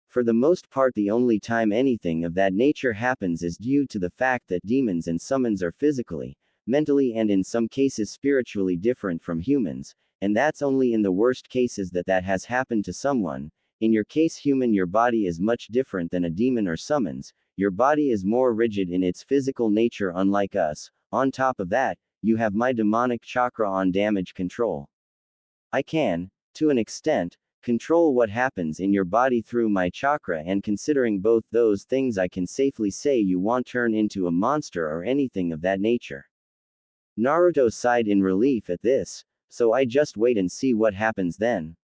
For the most part, the only time anything of that nature happens is due to the fact that demons and summons are physically, mentally, and in some cases spiritually different from humans, and that's only in the worst cases that has happened to someone. In your case, human, your body is much different than a demon or summons. Your body is more rigid in its physical nature, unlike us. On top of that, you have my demonic chakra on damage control. I can, to an extent, control what happens in your body through my chakra, and considering both those things, I can safely say you won't turn into a monster or anything of that nature. Naruto sighed in relief at this. So I just wait and see what happens then.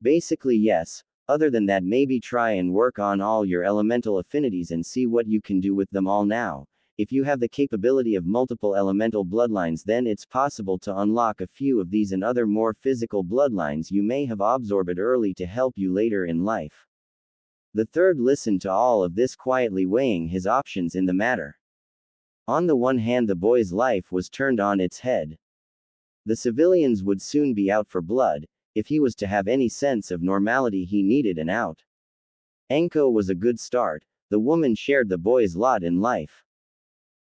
Basically, yes. Other than that, maybe try and work on all your elemental affinities and see what you can do with them all now. If you have the capability of multiple elemental bloodlines, then it's possible to unlock a few of these and other more physical bloodlines you may have absorbed early to help you later in life. The third listened to all of this, quietly weighing his options in the matter. On the one hand, the boy's life was turned on its head. The civilians would soon be out for blood. If he was to have any sense of normality, he needed an out. Enko was a good start. The woman shared the boy's lot in life.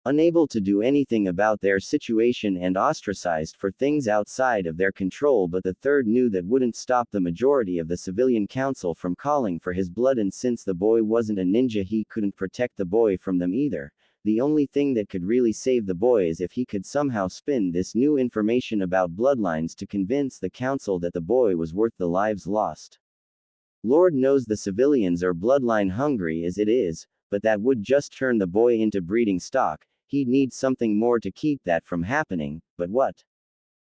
Unable to do anything about their situation and ostracized for things outside of their control, but the third knew that wouldn't stop the majority of the civilian council from calling for his blood, and since the boy wasn't a ninja, he couldn't protect the boy from them either. The only thing that could really save the boy is if he could somehow spin this new information about bloodlines to convince the council that the boy was worth the lives lost. Lord knows the civilians are bloodline hungry as it is, but that would just turn the boy into breeding stock. He'd need something more to keep that from happening, but what?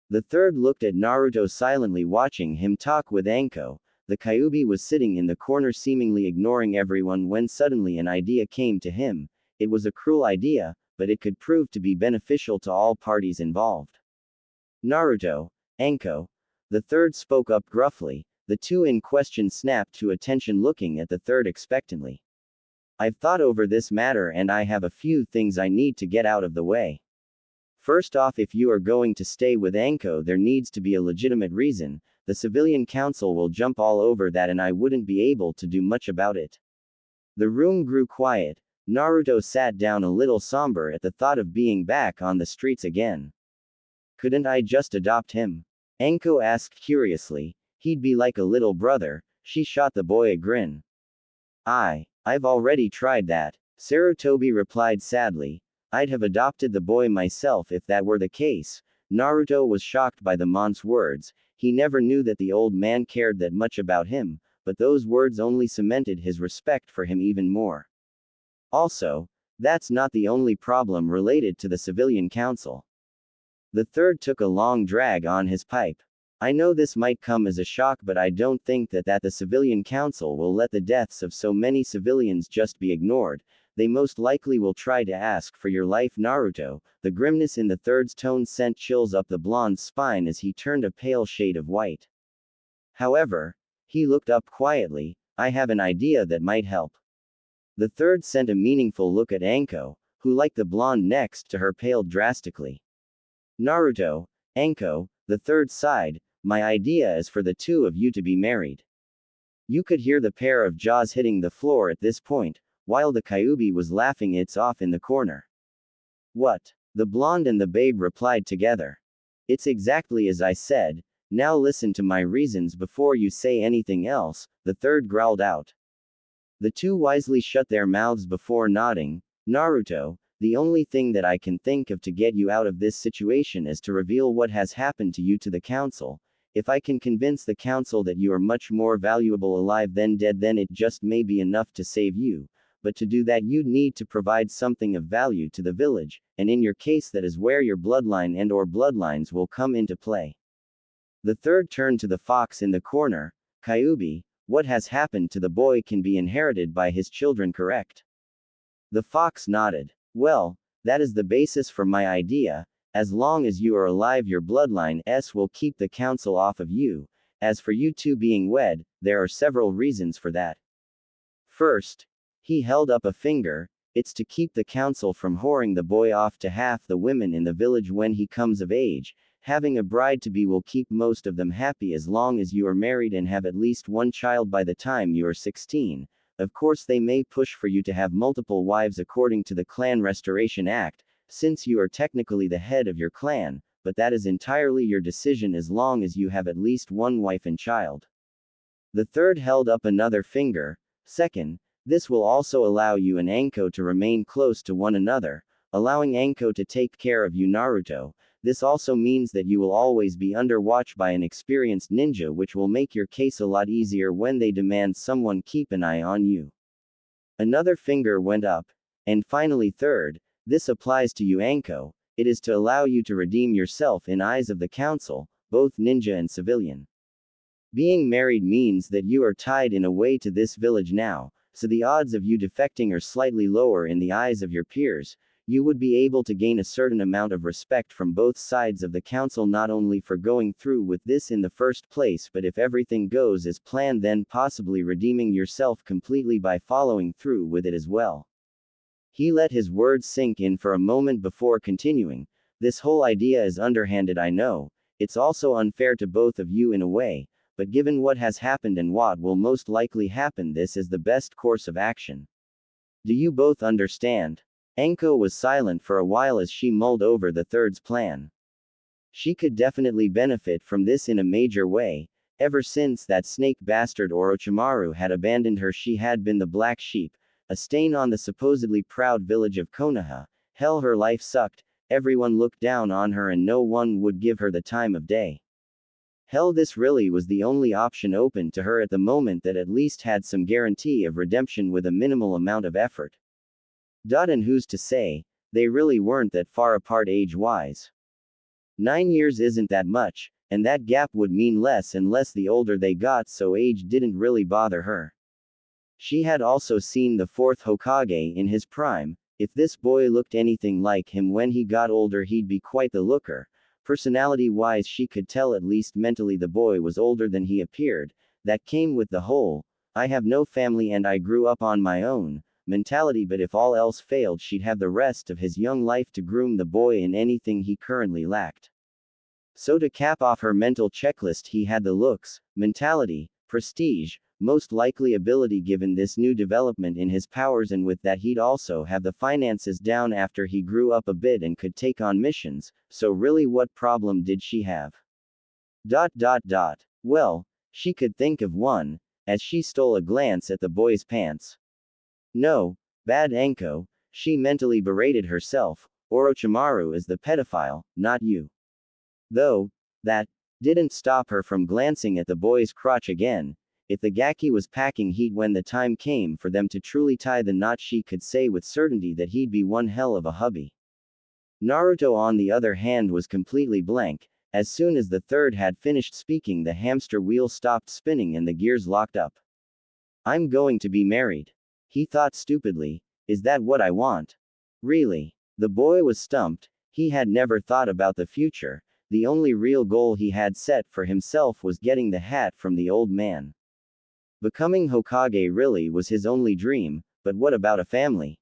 The third looked at Naruto, silently watching him talk with Anko. The Kyuubi was sitting in the corner, seemingly ignoring everyone, when suddenly an idea came to him. It was a cruel idea, but it could prove to be beneficial to all parties involved. Naruto, Anko. The third spoke up gruffly. The two in question snapped to attention, looking at the third expectantly. I've thought over this matter and I have a few things I need to get out of the way. First off, if you are going to stay with Anko, there needs to be a legitimate reason. The civilian council will jump all over that and I wouldn't be able to do much about it. The room grew quiet. Naruto sat down, a little somber at the thought of being back on the streets again. Couldn't I just adopt him? Anko asked curiously. He'd be like a little brother. She shot the boy a grin. I've already tried that, Sarutobi replied sadly. I'd have adopted the boy myself if that were the case. Naruto was shocked by the man's words. He never knew that the old man cared that much about him, but those words only cemented his respect for him even more. Also, that's not the only problem related to the civilian council. The third took a long drag on his pipe. I know this might come as a shock, but I don't think that the civilian council will let the deaths of so many civilians just be ignored. They most likely will try to ask for your life, Naruto. The grimness in the third's tone sent chills up the blonde's spine as he turned a pale shade of white. However, he looked up quietly. I have an idea that might help. The third sent a meaningful look at Anko, who, like the blonde next to her, paled drastically. Naruto, Anko, the third sighed. My idea is for the two of you to be married. You could hear the pair of jaws hitting the floor at this point. while the Kyuubi was laughing its off in the corner. What? The blonde and the babe replied together. It's exactly as I said, now listen to my reasons before you say anything else, the third growled out. The two wisely shut their mouths before nodding. Naruto, the only thing that I can think of to get you out of this situation is to reveal what has happened to you to the council. If I can convince the council that you are much more valuable alive than dead, then it just may be enough to save you. But to do that you'd need to provide something of value to the village, and in your case that is where your bloodline and or bloodlines will come into play. The third turned to the fox in the corner. Kyuubi, what has happened to the boy can be inherited by his children, correct? The fox nodded. Well, that is the basis for my idea. As long as you are alive, your bloodline will keep the council off of you. As for you two being wed, there are several reasons for that. First, he held up a finger, it's to keep the council from whoring the boy off to half the women in the village when he comes of age. Having a bride-to-be will keep most of them happy as long as you are married and have at least one child by the time you are 16. Of course, they may push for you to have multiple wives according to the Clan Restoration Act, since you are technically the head of your clan, but that is entirely your decision as long as you have at least one wife and child. The third held up another finger. Second, this will also allow you and Anko to remain close to one another, allowing Anko to take care of you, Naruto. This also means that you will always be under watch by an experienced ninja, which will make your case a lot easier when they demand someone keep an eye on you. Another finger went up. And finally, third, this applies to you, Anko. It is to allow you to redeem yourself in eyes of the council, both ninja and civilian. Being married means that you are tied in a way to this village now, so the odds of you defecting are slightly lower in the eyes of your peers. You would be able to gain a certain amount of respect from both sides of the council, not only for going through with this in the first place, but if everything goes as planned, then possibly redeeming yourself completely by following through with it as well. He let his words sink in for a moment before continuing. This whole idea is underhanded, I know. It's also unfair to both of you in a way, but given what has happened and what will most likely happen, this is the best course of action. Do you both understand? Anko was silent for a while as she mulled over the third's plan. She could definitely benefit from this in a major way. Ever since that snake bastard Orochimaru had abandoned her, she had been the black sheep, a stain on the supposedly proud village of Konoha. Hell, her life sucked, everyone looked down on her and no one would give her the time of day. Hell, this really was the only option open to her at the moment that at least had some guarantee of redemption with a minimal amount of effort. And who's to say, they really weren't that far apart age-wise. 9 years isn't that much, and that gap would mean less and less the older they got, so age didn't really bother her. She had also seen the fourth Hokage in his prime. If this boy looked anything like him when he got older, he'd be quite the looker. Personality-wise, she could tell at least mentally the boy was older than he appeared. That came with the whole, I have no family and I grew up on my own mentality, but if all else failed, she'd have the rest of his young life to groom the boy in anything he currently lacked. So to cap off her mental checklist, he had the looks, mentality, prestige, most likely ability given this new development in his powers, and with that he'd also have the finances down after he grew up a bit and could take on missions, so really what problem did she have? Well, she could think of one, as she stole a glance at the boy's pants. No, bad Anko, she mentally berated herself, Orochimaru is the pedophile, not you. Though, that didn't stop her from glancing at the boy's crotch again. If the Gaki was packing heat when the time came for them to truly tie the knot, she could say with certainty that he'd be one hell of a hubby. Naruto, on the other hand, was completely blank. As soon as the third had finished speaking, the hamster wheel stopped spinning and the gears locked up. I'm going to be married. He thought stupidly, is that what I want? Really? The boy was stumped. He had never thought about the future. The only real goal he had set for himself was getting the hat from the old man. Becoming Hokage really was his only dream, but what about a family?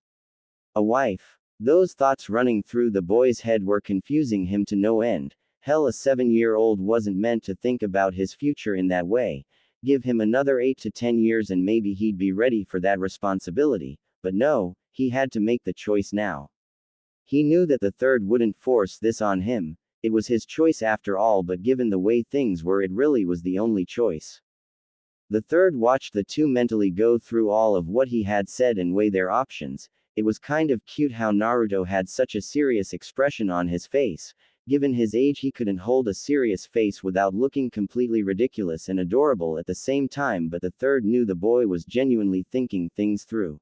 A wife? Those thoughts running through the boy's head were confusing him to no end. Hell, a 7-year-old wasn't meant to think about his future in that way. Give him another 8 to 10 years and maybe he'd be ready for that responsibility, But no, he had to make the choice now. He knew that the third wouldn't force this on him, it was his choice after all, but given the way things were, it really was the only choice. The third watched the two mentally go through all of what he had said and weigh their options. It was kind of cute how Naruto had such a serious expression on his face. Given his age, he couldn't hold a serious face without looking completely ridiculous and adorable at the same time, but the third knew the boy was genuinely thinking things through.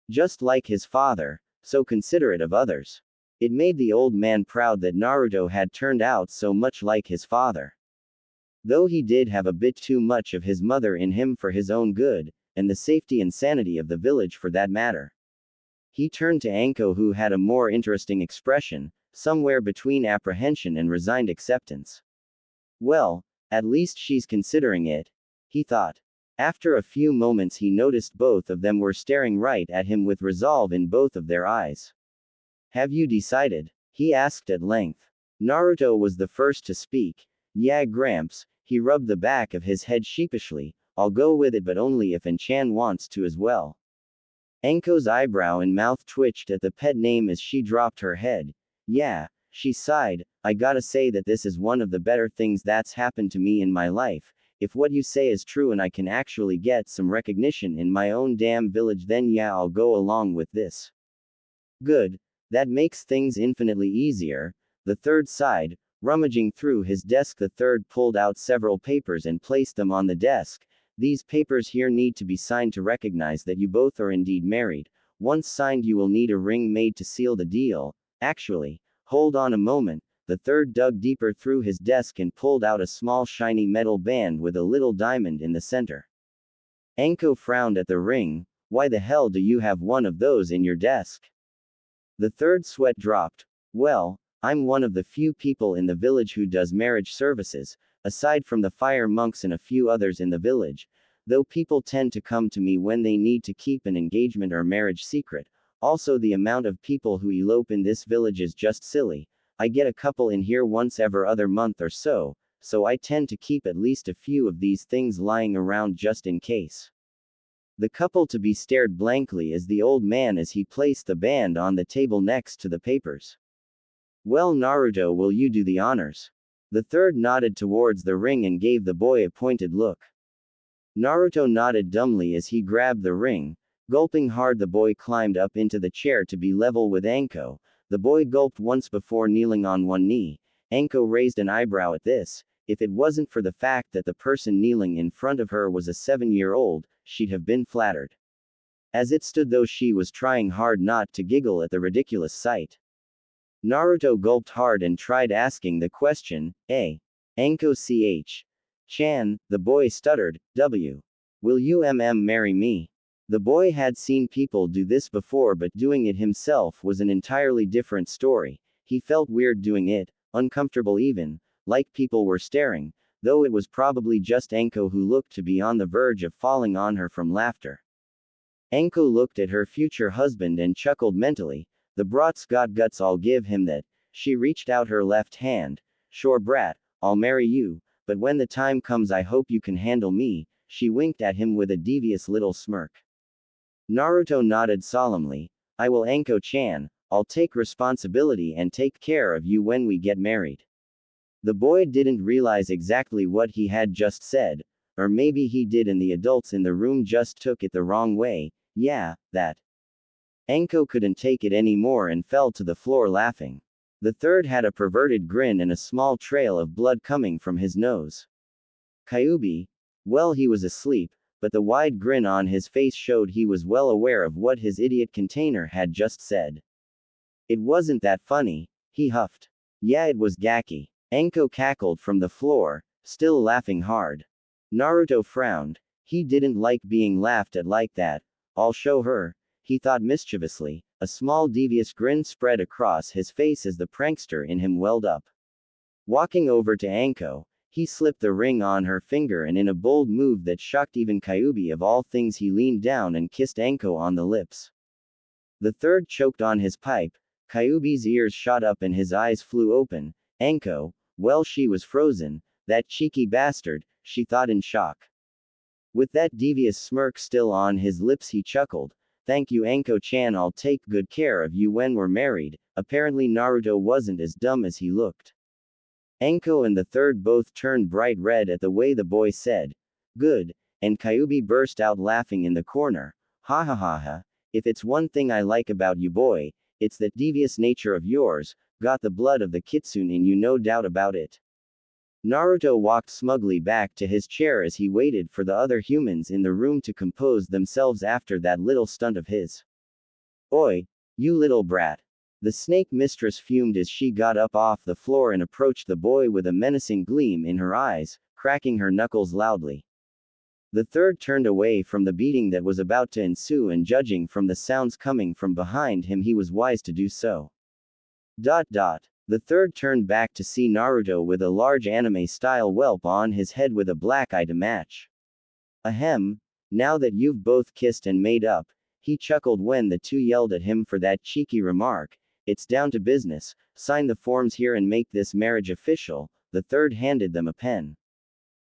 Just like his father, so considerate of others. It made the old man proud that Naruto had turned out so much like his father. Though he did have a bit too much of his mother in him for his own good, and the safety and sanity of the village for that matter. He turned to Anko, who had a more interesting expression, somewhere between apprehension and resigned acceptance. Well, at least she's considering it, he thought. After a few moments he noticed both of them were staring right at him with resolve in both of their eyes. Have you decided? He asked at length. Naruto was the first to speak. Yeah, Gramps, he rubbed the back of his head sheepishly. I'll go with it, but only if An-chan wants to as well. Anko's eyebrow and mouth twitched at the pet name as she dropped her head. Yeah, she sighed, I gotta say that this is one of the better things that's happened to me in my life. If what you say is true and I can actually get some recognition in my own damn village, then yeah, I'll go along with this. Good. That makes things infinitely easier. The third sighed. Rummaging through his desk, the third pulled out several papers and placed them on the desk. These papers here need to be signed to recognize that you both are indeed married. Once signed, you will need a ring made to seal the deal. Actually, hold on a moment. The third dug deeper through his desk and pulled out a small shiny metal band with a little diamond in the center. Anko frowned at the ring. Why the hell do you have one of those in your desk? The third sweat dropped. Well, I'm one of the few people in the village who does marriage services, aside from the fire monks and a few others in the village, though people tend to come to me when they need to keep an engagement or marriage secret. Also, the amount of people who elope in this village is just silly. I get a couple in here once every other month or so I tend to keep at least a few of these things lying around just in case. The couple to be stared blankly as the old man as he placed the band on the table next to the papers. Well, Naruto, will you do the honors? The third nodded towards the ring and gave the boy a pointed look. Naruto nodded dumbly as he grabbed the ring. Gulping hard, the boy climbed up into the chair to be level with Anko. The boy gulped once before kneeling on one knee. Anko raised an eyebrow at this. If it wasn't for the fact that the person kneeling in front of her was a 7-year-old, she'd have been flattered. As it stood, though, she was trying hard not to giggle at the ridiculous sight. Naruto gulped hard and tried asking the question, Anko Chan, the boy stuttered, will you marry me? The boy had seen people do this before, but doing it himself was an entirely different story. He felt weird doing it, uncomfortable even, like people were staring, though it was probably just Anko who looked to be on the verge of falling on her from laughter. Anko looked at her future husband and chuckled mentally. The brat's got guts, I'll give him that. She reached out her left hand. Sure, brat, I'll marry you, but when the time comes I hope you can handle me. She winked at him with a devious little smirk. Naruto nodded solemnly. I will, Anko-chan, I'll take responsibility and take care of you when we get married. The boy didn't realize exactly what he had just said, or maybe he did and the adults in the room just took it the wrong way. Yeah, that. Anko couldn't take it anymore and fell to the floor laughing. The third had a perverted grin and a small trail of blood coming from his nose. Kyuubi? Well, he was asleep, but the wide grin on his face showed he was well aware of what his idiot container had just said. It wasn't that funny, he huffed. Yeah, it was gacky. Anko cackled from the floor, still laughing hard. Naruto frowned. He didn't like being laughed at like that. I'll show her, he thought mischievously. A small devious grin spread across his face as the prankster in him welled up. Walking over to Anko, he slipped the ring on her finger and in a bold move that shocked even Kyuubi of all things he leaned down and kissed Anko on the lips. The third choked on his pipe. Kyuubi's ears shot up and his eyes flew open. Anko, well, she was frozen, that cheeky bastard, she thought in shock. With that devious smirk still on his lips, he chuckled. Thank you, Anko-chan. I'll take good care of you when we're married. Apparently, Naruto wasn't as dumb as he looked. Anko and the third both turned bright red at the way the boy said, "Good," and Kyubi burst out laughing in the corner. Ha ha ha ha. If it's one thing I like about you, boy, it's that devious nature of yours. Got the blood of the kitsune in you, no doubt about it. Naruto walked smugly back to his chair as he waited for the other humans in the room to compose themselves after that little stunt of his. Oi, you little brat. The snake mistress fumed as she got up off the floor and approached the boy with a menacing gleam in her eyes, cracking her knuckles loudly. The third turned away from the beating that was about to ensue, and judging from the sounds coming from behind him, he was wise to do so. The third turned back to see Naruto with a large anime-style whelp on his head with a black eye to match. Ahem, now that you've both kissed and made up, he chuckled when the two yelled at him for that cheeky remark. It's down to business, sign the forms here and make this marriage official. The third handed them a pen.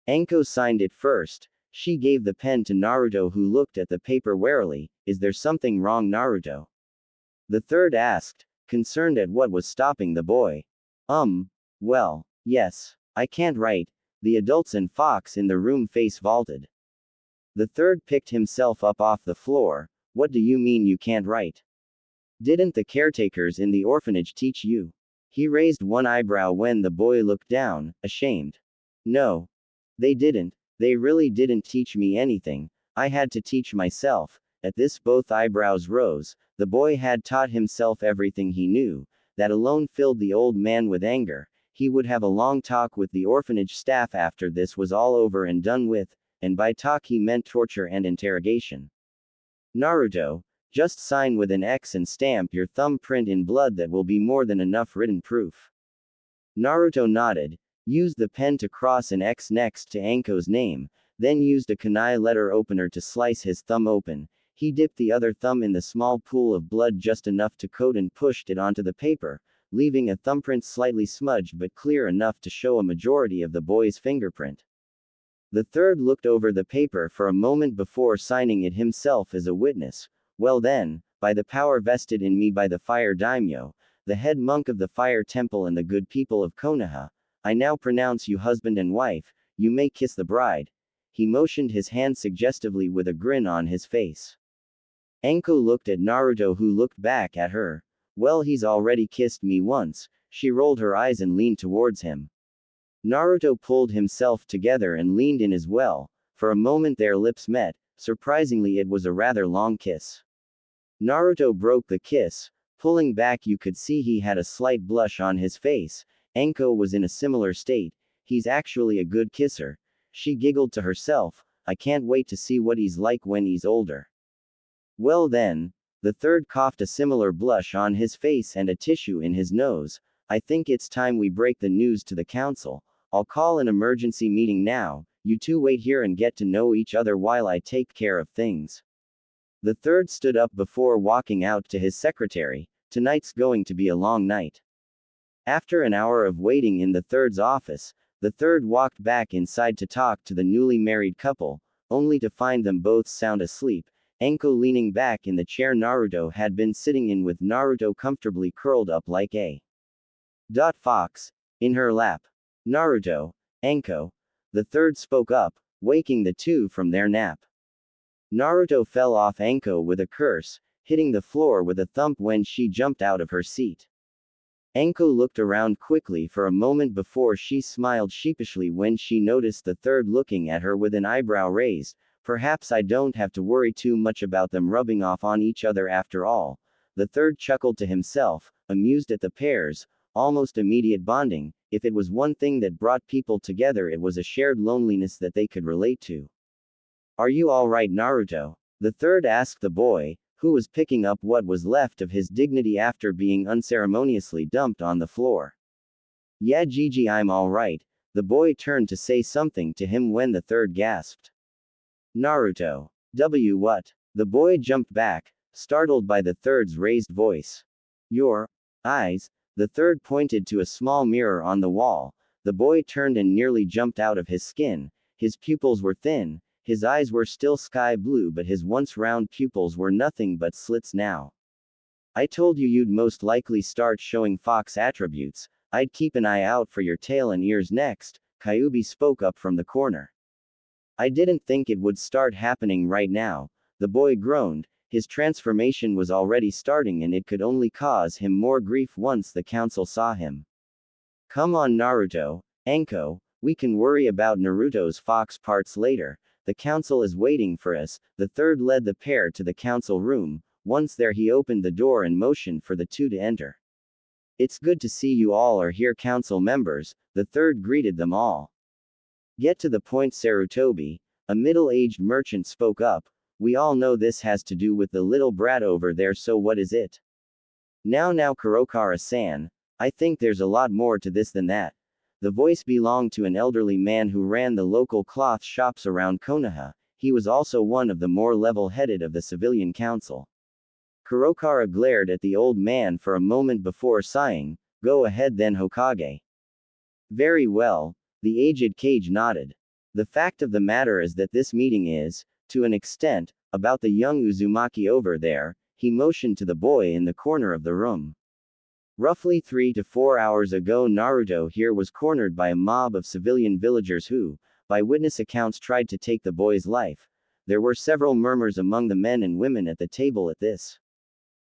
Anko signed it first. She gave the pen to Naruto, who looked at the paper warily. Is there something wrong, Naruto? The third asked, concerned at what was stopping the boy. Well, yes. I can't write. The adults and Fox in the room face vaulted. The third picked himself up off the floor. What do you mean you can't write? Didn't the caretakers in the orphanage teach you? He raised one eyebrow when the boy looked down, ashamed. No. They didn't. They really didn't teach me anything. I had to teach myself. At this, both eyebrows rose. The boy had taught himself everything he knew. That alone filled the old man with anger. He would have a long talk with the orphanage staff after this was all over and done with, and by talk he meant torture and interrogation. Naruto, just sign with an X and stamp your thumbprint in blood. That will be more than enough written proof. Naruto nodded, used the pen to cross an X next to Anko's name, then used a kunai letter opener to slice his thumb open. He dipped the other thumb in the small pool of blood just enough to coat and pushed it onto the paper, leaving a thumbprint slightly smudged but clear enough to show a majority of the boy's fingerprint. The third looked over the paper for a moment before signing it himself as a witness. Well then, by the power vested in me by the Fire Daimyo, the head monk of the Fire Temple and the good people of Konoha, I now pronounce you husband and wife. You may kiss the bride. He motioned his hand suggestively with a grin on his face. Anko looked at Naruto, who looked back at her. Well, he's already kissed me once. She rolled her eyes and leaned towards him. Naruto pulled himself together and leaned in as well. For a moment their lips met. Surprisingly, it was a rather long kiss. Naruto broke the kiss. Pulling back, you could see he had a slight blush on his face. Anko was in a similar state. He's actually a good kisser. She giggled to herself. I can't wait to see what he's like when he's older. Well then, the third coughed, a similar blush on his face and a tissue in his nose. I think it's time we break the news to the council. I'll call an emergency meeting now. You two wait here and get to know each other while I take care of things. The third stood up before walking out to his secretary. Tonight's going to be a long night. After an hour of waiting in the third's office, the third walked back inside to talk to the newly married couple, only to find them both sound asleep. Anko leaning back in the chair Naruto had been sitting in, with Naruto comfortably curled up like a fox in her lap. Naruto, Anko. The third spoke up, waking the two from their nap. Naruto fell off Anko with a curse, hitting the floor with a thump when she jumped out of her seat. Anko looked around quickly for a moment before she smiled sheepishly when she noticed the third looking at her with an eyebrow raised. Perhaps I don't have to worry too much about them rubbing off on each other after all. The third chuckled to himself, amused at the pair's almost immediate bonding. If it was one thing that brought people together, it was a shared loneliness that they could relate to. Are you all right, Naruto? The third asked the boy, who was picking up what was left of his dignity after being unceremoniously dumped on the floor. Yeah, Gigi, I'm all right. The boy turned to say something to him when the third gasped. Naruto. What? The boy jumped back, startled by the third's raised voice. Your eyes? The third pointed to a small mirror on the wall. The boy turned and nearly jumped out of his skin. His pupils were thin, His eyes were still sky blue, but his once round pupils were nothing but slits now. I told you you'd most likely start showing fox attributes. I'd keep an eye out for your tail and ears next, Kyuubi spoke up from the corner. I didn't think it would start happening right now, the boy groaned. His transformation was already starting and it could only cause him more grief once the council saw him. Come on Naruto, Anko, we can worry about Naruto's fox parts later. The council is waiting for us. The third led the pair to the council room. Once there he opened the door and motioned for the two to enter. It's good to see you all are here, council members, the third greeted them all. Get to the point, Sarutobi, a middle-aged merchant spoke up. We all know this has to do with the little brat over there, so what is it? Now Kurokara-san, I think there's a lot more to this than that. The voice belonged to an elderly man who ran the local cloth shops around Konoha. He was also one of the more level-headed of the civilian council. Kurokara glared at the old man for a moment before sighing. Go ahead then, Hokage. Very well, the aged Kage nodded. The fact of the matter is that this meeting is, to an extent, about the young Uzumaki over there. He motioned to the boy in the corner of the room. Roughly 3 to 4 hours ago, Naruto here was cornered by a mob of civilian villagers who, by witness accounts, tried to take the boy's life. There were several murmurs among the men and women at the table at this.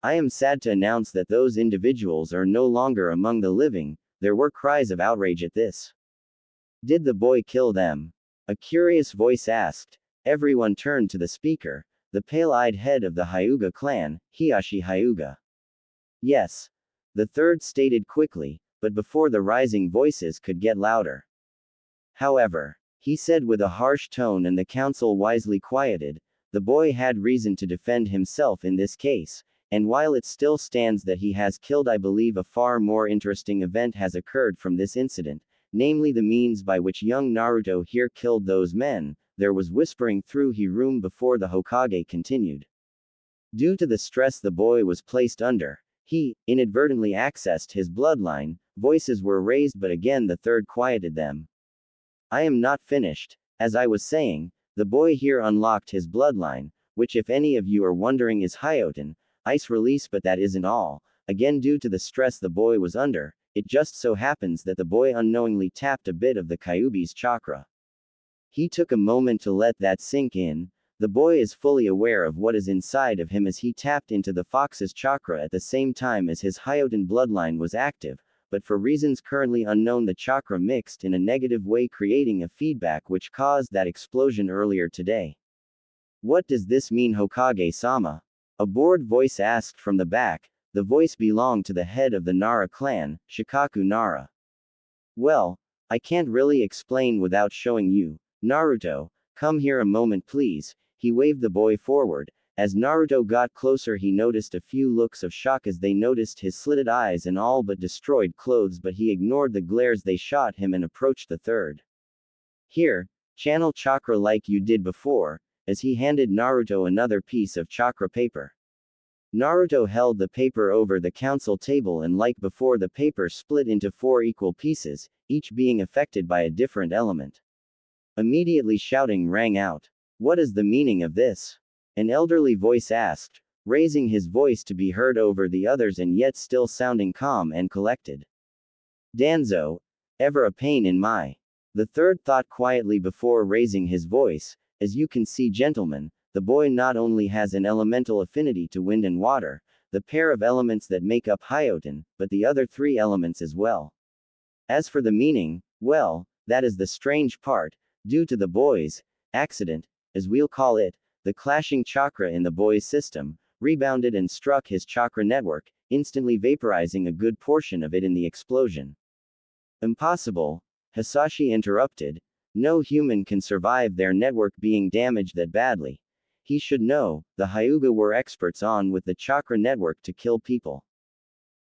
I am sad to announce that those individuals are no longer among the living. There were cries of outrage at this. Did the boy kill them? A curious voice asked. Everyone turned to the speaker, the pale-eyed head of the Hyuga clan, Hiashi Hyuga. Yes. The third stated quickly, but before the rising voices could get louder. However, he said with a harsh tone, and the council wisely quieted, the boy had reason to defend himself in this case, and while it still stands that he has killed, I believe a far more interesting event has occurred from this incident, namely the means by which young Naruto here killed those men. There was whispering through the room before the Hokage continued. Due to the stress the boy was placed under, he inadvertently accessed his bloodline. Voices were raised, but again the third quieted them. I am not finished. As I was saying, the boy here unlocked his bloodline, which, if any of you are wondering, is Hyoten, ice release, but that isn't all. Again, due to the stress the boy was under, it just so happens that the boy unknowingly tapped a bit of the Kyuubi's chakra. He took a moment to let that sink in. The boy is fully aware of what is inside of him as he tapped into the fox's chakra at the same time as his Hyoten bloodline was active, but for reasons currently unknown the chakra mixed in a negative way, creating a feedback which caused that explosion earlier today. What does this mean, Hokage-sama? A bored voice asked from the back. The voice belonged to the head of the Nara clan, Shikaku Nara. Well, I can't really explain without showing you. Naruto, come here a moment please. He waved the boy forward. As Naruto got closer, he noticed a few looks of shock as they noticed his slitted eyes and all but destroyed clothes, but he ignored the glares they shot him and approached the third. Here, channel chakra like you did before, as he handed Naruto another piece of chakra paper. Naruto held the paper over the council table, and like before, the paper split into 4 equal pieces, each being affected by a different element. Immediately shouting rang out. What is the meaning of this? An elderly voice asked, raising his voice to be heard over the others and yet still sounding calm and collected. Danzo, ever a pain in my. The third thought quietly before raising his voice. As you can see, gentlemen, the boy not only has an elemental affinity to wind and water, the pair of elements that make up Hyoten, but the other 3 elements as well. As for the meaning, well, that is the strange part. Due to the boy's accident, as we'll call it, the clashing chakra in the boy's system rebounded and struck his chakra network, instantly vaporizing a good portion of it in the explosion. Impossible, Hisashi interrupted. No human can survive their network being damaged that badly. He should know, the Hyuga were experts on with the chakra network to kill people.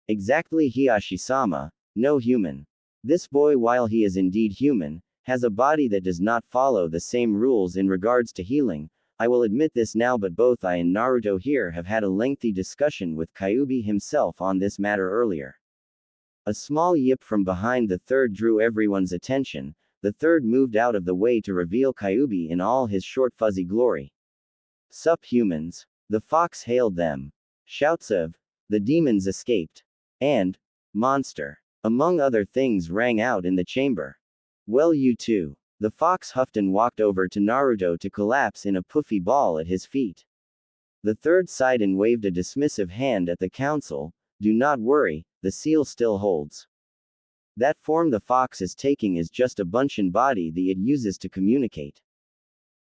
Exactly, Hiashi-sama, no human. This boy, while he is indeed human, has a body that does not follow the same rules in regards to healing. I will admit this now, but both I and Naruto here have had a lengthy discussion with Kyuubi himself on this matter earlier. A small yip from behind the third drew everyone's attention. the third moved out of the way to reveal Kyuubi in all his short fuzzy glory. "Sup humans?" The fox hailed them. Shouts of, "The demons escaped," and, "Monster," among other things rang out in the chamber. "Well, you too." The fox huffed and walked over to Naruto to collapse in a puffy ball at his feet. The third sighed and waved a dismissive hand at the council. "Do not worry, the seal still holds. That form the fox is taking is just a bunchen body that it uses to communicate."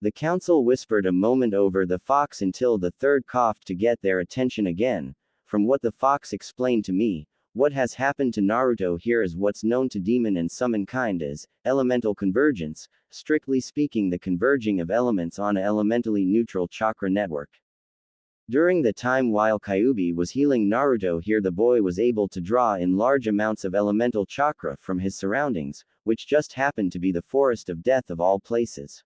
The council whispered a moment over the fox until the third coughed to get their attention again. "From what the fox explained to me, what has happened to Naruto here is what's known to demon and summon kind as elemental convergence, strictly speaking the converging of elements on an elementally neutral chakra network. During the time while Kyuubi was healing Naruto here, the boy was able to draw in large amounts of elemental chakra from his surroundings, which just happened to be the forest of death of all places.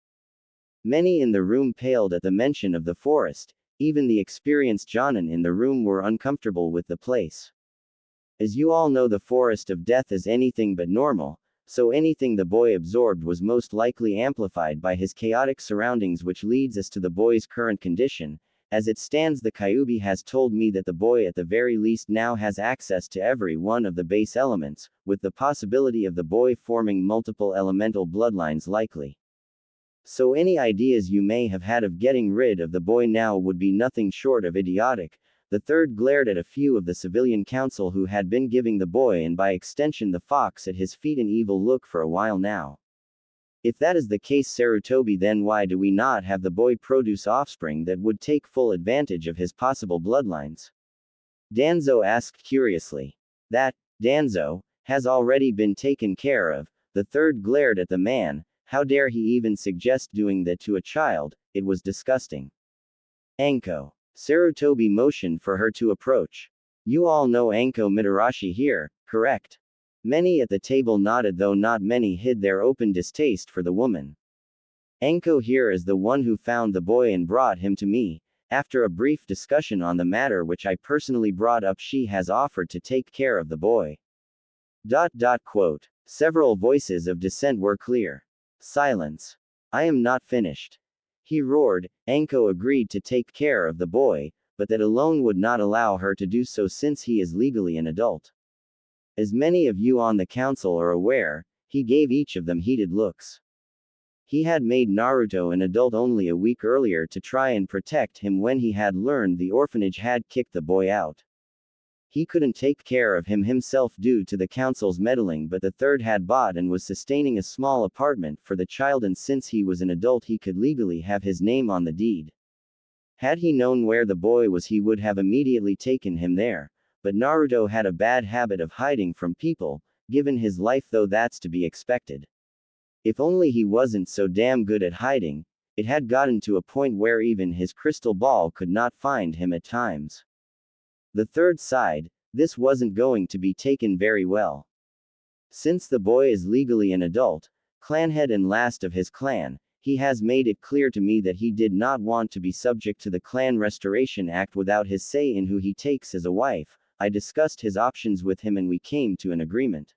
Many in the room paled at the mention of the forest. Even the experienced Jonin in the room were uncomfortable with the place. As you all know, the forest of death is anything but normal, so anything the boy absorbed was most likely amplified by his chaotic surroundings, which leads us to the boy's current condition. As it stands, the Kyuubi has told me that the boy at the very least now has access to every one of the base elements, with the possibility of the boy forming multiple elemental bloodlines likely. So any ideas you may have had of getting rid of the boy now would be nothing short of idiotic." The third glared at a few of the civilian council who had been giving the boy and by extension the fox at his feet an evil look for a while now. "If that is the case, Sarutobi, then why do we not have the boy produce offspring that would take full advantage of his possible bloodlines?" Danzo asked curiously. "That, Danzo, has already been taken care of." The third glared at the man. How dare he even suggest doing that to a child? It was disgusting. "Anko." Sarutobi motioned for her to approach. "You all know Anko Mitarashi here, correct?" Many at the table nodded, though not many hid their open distaste for the woman. "Anko here is the one who found the boy and brought him to me. After a brief discussion on the matter which I personally brought up, she has offered to take care of the boy." Quote. Several voices of dissent were clear. Silence. "I am not finished," he roared. Anko agreed to take care of the boy, but that alone would not allow her to do so since he is legally an adult. As many of you on the council are aware, he gave each of them heated looks. He had made Naruto an adult only a week earlier to try and protect him when he had learned the orphanage had kicked the boy out. He couldn't take care of him himself due to the council's meddling, but the third had bought and was sustaining a small apartment for the child, and since he was an adult he could legally have his name on the deed. Had he known where the boy was, he would have immediately taken him there, but Naruto had a bad habit of hiding from people, given his life, though that's to be expected. If only he wasn't so damn good at hiding. It had gotten to a point where even his crystal ball could not find him at times. The third sighed. This wasn't going to be taken very well. Since the boy is legally an adult, clanhead and last of his clan, he has made it clear to me that he did not want to be subject to the Clan Restoration Act without his say in who he takes as a wife. I discussed his options with him and we came to an agreement.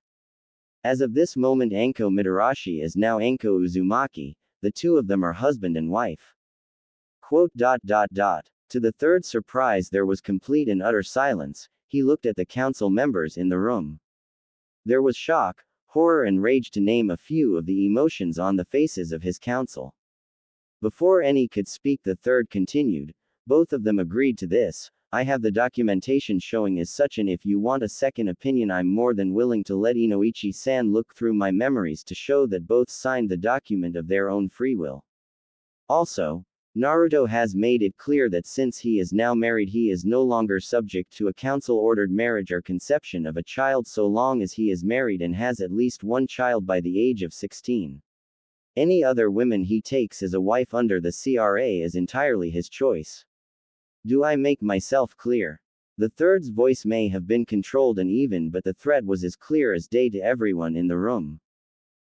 As of this moment, Anko Mitarashi is now Anko Uzumaki. The two of them are husband and wife. Quote. To the third's surprise, there was complete and utter silence. He looked at the council members in the room. There was shock, horror and rage, to name a few of the emotions on the faces of his council. Before any could speak, the third continued. Both of them agreed to this. I have the documentation showing as such, and if you want a second opinion, I'm more than willing to let Inoichi-san look through my memories to show that both signed the document of their own free will. Also, Naruto has made it clear that since he is now married, he is no longer subject to a council-ordered marriage or conception of a child so long as he is married and has at least one child by the age of 16. Any other women he takes as a wife under the CRA is entirely his choice. Do I make myself clear? The third's voice may have been controlled and even, but the threat was as clear as day to everyone in the room.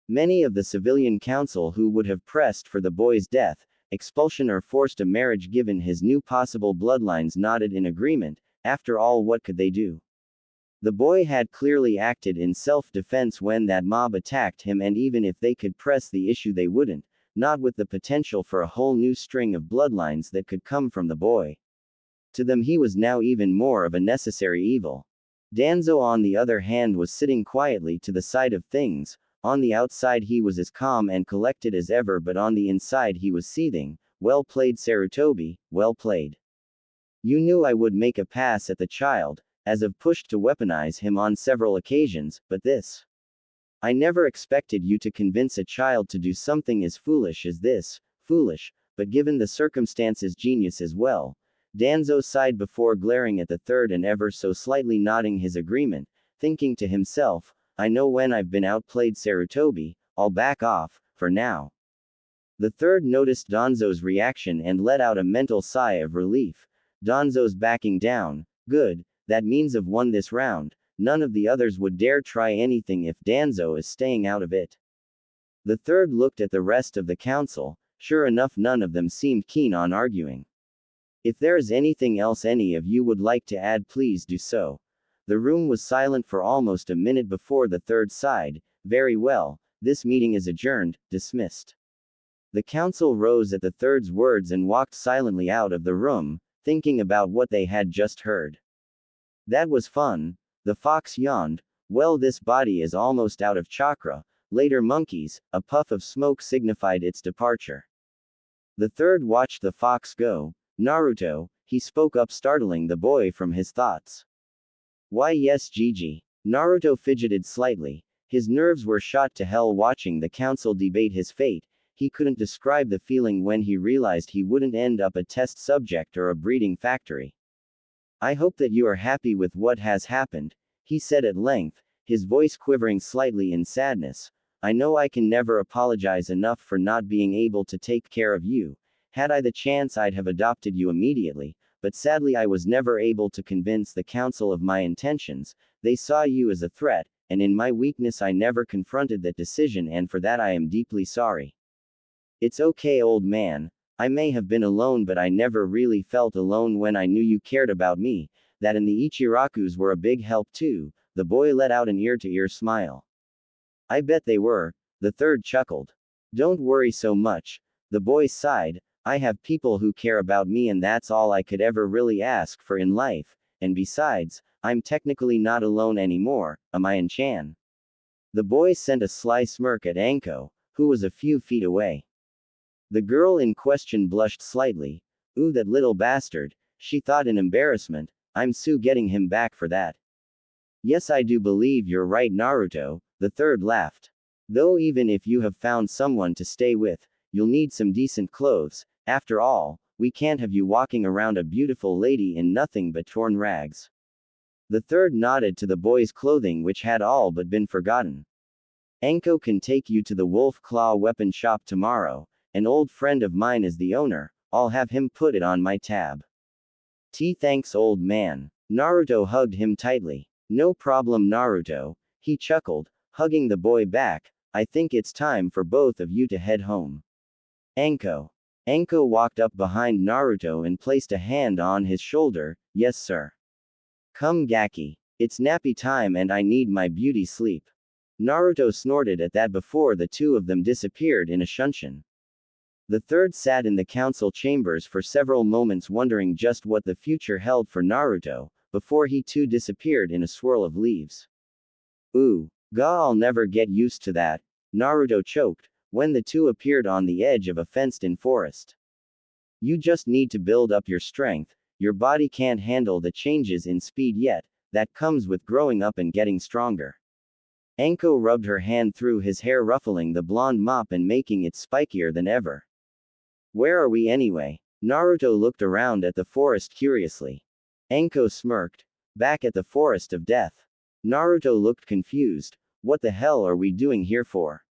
Many of the civilian council who would have pressed for the boy's death, expulsion or forced a marriage given his new possible bloodlines nodded in agreement. After all, what could they do? The boy had clearly acted in self-defense when that mob attacked him, and even if they could press the issue they wouldn't, not with the potential for a whole new string of bloodlines that could come from the boy. To them he was now even more of a necessary evil. Danzo on the other hand was sitting quietly to the side of things. On the outside he was as calm and collected as ever, but on the inside he was seething. Well played Sarutobi, well played. You knew I would make a pass at the child, as I've pushed to weaponize him on several occasions, but this. I never expected you to convince a child to do something as foolish as this. Foolish, but given the circumstances genius as well. Danzo sighed before glaring at the third and ever so slightly nodding his agreement, thinking to himself, I know when I've been outplayed Sarutobi, I'll back off, for now. The third noticed Danzo's reaction and let out a mental sigh of relief. Danzo's backing down. Good, that means I've won this round. None of the others would dare try anything if Danzo is staying out of it. The third looked at the rest of the council. Sure enough, none of them seemed keen on arguing. If there is anything else any of you would like to add, please do so. The room was silent for almost a minute before the third sighed. Very well, this meeting is adjourned, dismissed. The council rose at the third's words and walked silently out of the room, thinking about what they had just heard. That was fun. The fox yawned. Well, this body is almost out of chakra. Later monkeys. A puff of smoke signified its departure. The third watched the fox go. Naruto, he spoke up, startling the boy from his thoughts. Why yes, Gigi. Naruto fidgeted slightly. His nerves were shot to hell watching the council debate his fate. He couldn't describe the feeling when he realized he wouldn't end up a test subject or a breeding factory. I hope that you are happy with what has happened, he said at length, his voice quivering slightly in sadness. I know I can never apologize enough for not being able to take care of you. Had I the chance, I'd have adopted you immediately, but sadly I was never able to convince the council of my intentions. They saw you as a threat, and in my weakness I never confronted that decision, and for that I am deeply sorry. It's okay, old man. I may have been alone, but I never really felt alone when I knew you cared about me. That and the Ichirakus were a big help too. The boy let out an ear-to-ear smile. I bet they were. The third chuckled. Don't worry so much. The boy sighed. I have people who care about me, and that's all I could ever really ask for in life. And besides, I'm technically not alone anymore, am I, Chan? The boy sent a sly smirk at Anko, who was a few feet away. The girl in question blushed slightly. Ooh, that little bastard, she thought in embarrassment. I'm so getting him back for that. Yes, I do believe you're right, Naruto, the third laughed. Though even if you have found someone to stay with, you'll need some decent clothes. After all, we can't have you walking around a beautiful lady in nothing but torn rags. The third nodded to the boy's clothing, which had all but been forgotten. Anko can take you to the Wolf Claw weapon shop tomorrow. An old friend of mine is the owner. I'll have him put it on my tab. Thanks, old man. Naruto hugged him tightly. No problem, Naruto, he chuckled, hugging the boy back. I think it's time for both of you to head home. Anko. Anko walked up behind Naruto and placed a hand on his shoulder. Yes, sir. Come, Gaki. It's nappy time and I need my beauty sleep. Naruto snorted at that before the two of them disappeared in a shunshin. The third sat in the council chambers for several moments, wondering just what the future held for Naruto, before he too disappeared in a swirl of leaves. Ooh, I'll never get used to that, Naruto choked, when the two appeared on the edge of a fenced-in forest. You just need to build up your strength. Your body can't handle the changes in speed yet. That comes with growing up and getting stronger. Anko rubbed her hand through his hair, ruffling the blonde mop and making it spikier than ever. Where are we anyway? Naruto looked around at the forest curiously. Anko smirked. Back at the Forest of Death. Naruto looked confused. What the hell are we doing here for?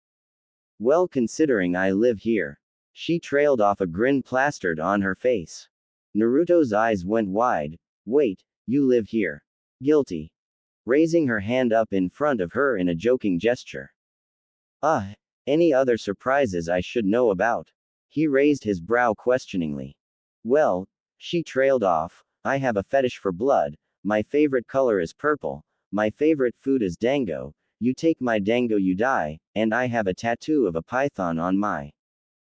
Well, considering I live here. She trailed off, a grin plastered on her face. Naruto's eyes went wide. Wait, you live here? Guilty. Raising her hand up in front of her in a joking gesture. Any other surprises I should know about? He raised his brow questioningly. Well, she trailed off, I have a fetish for blood. My favorite color is purple. My favorite food is dango. You take my dango, you die, and I have a tattoo of a python on my.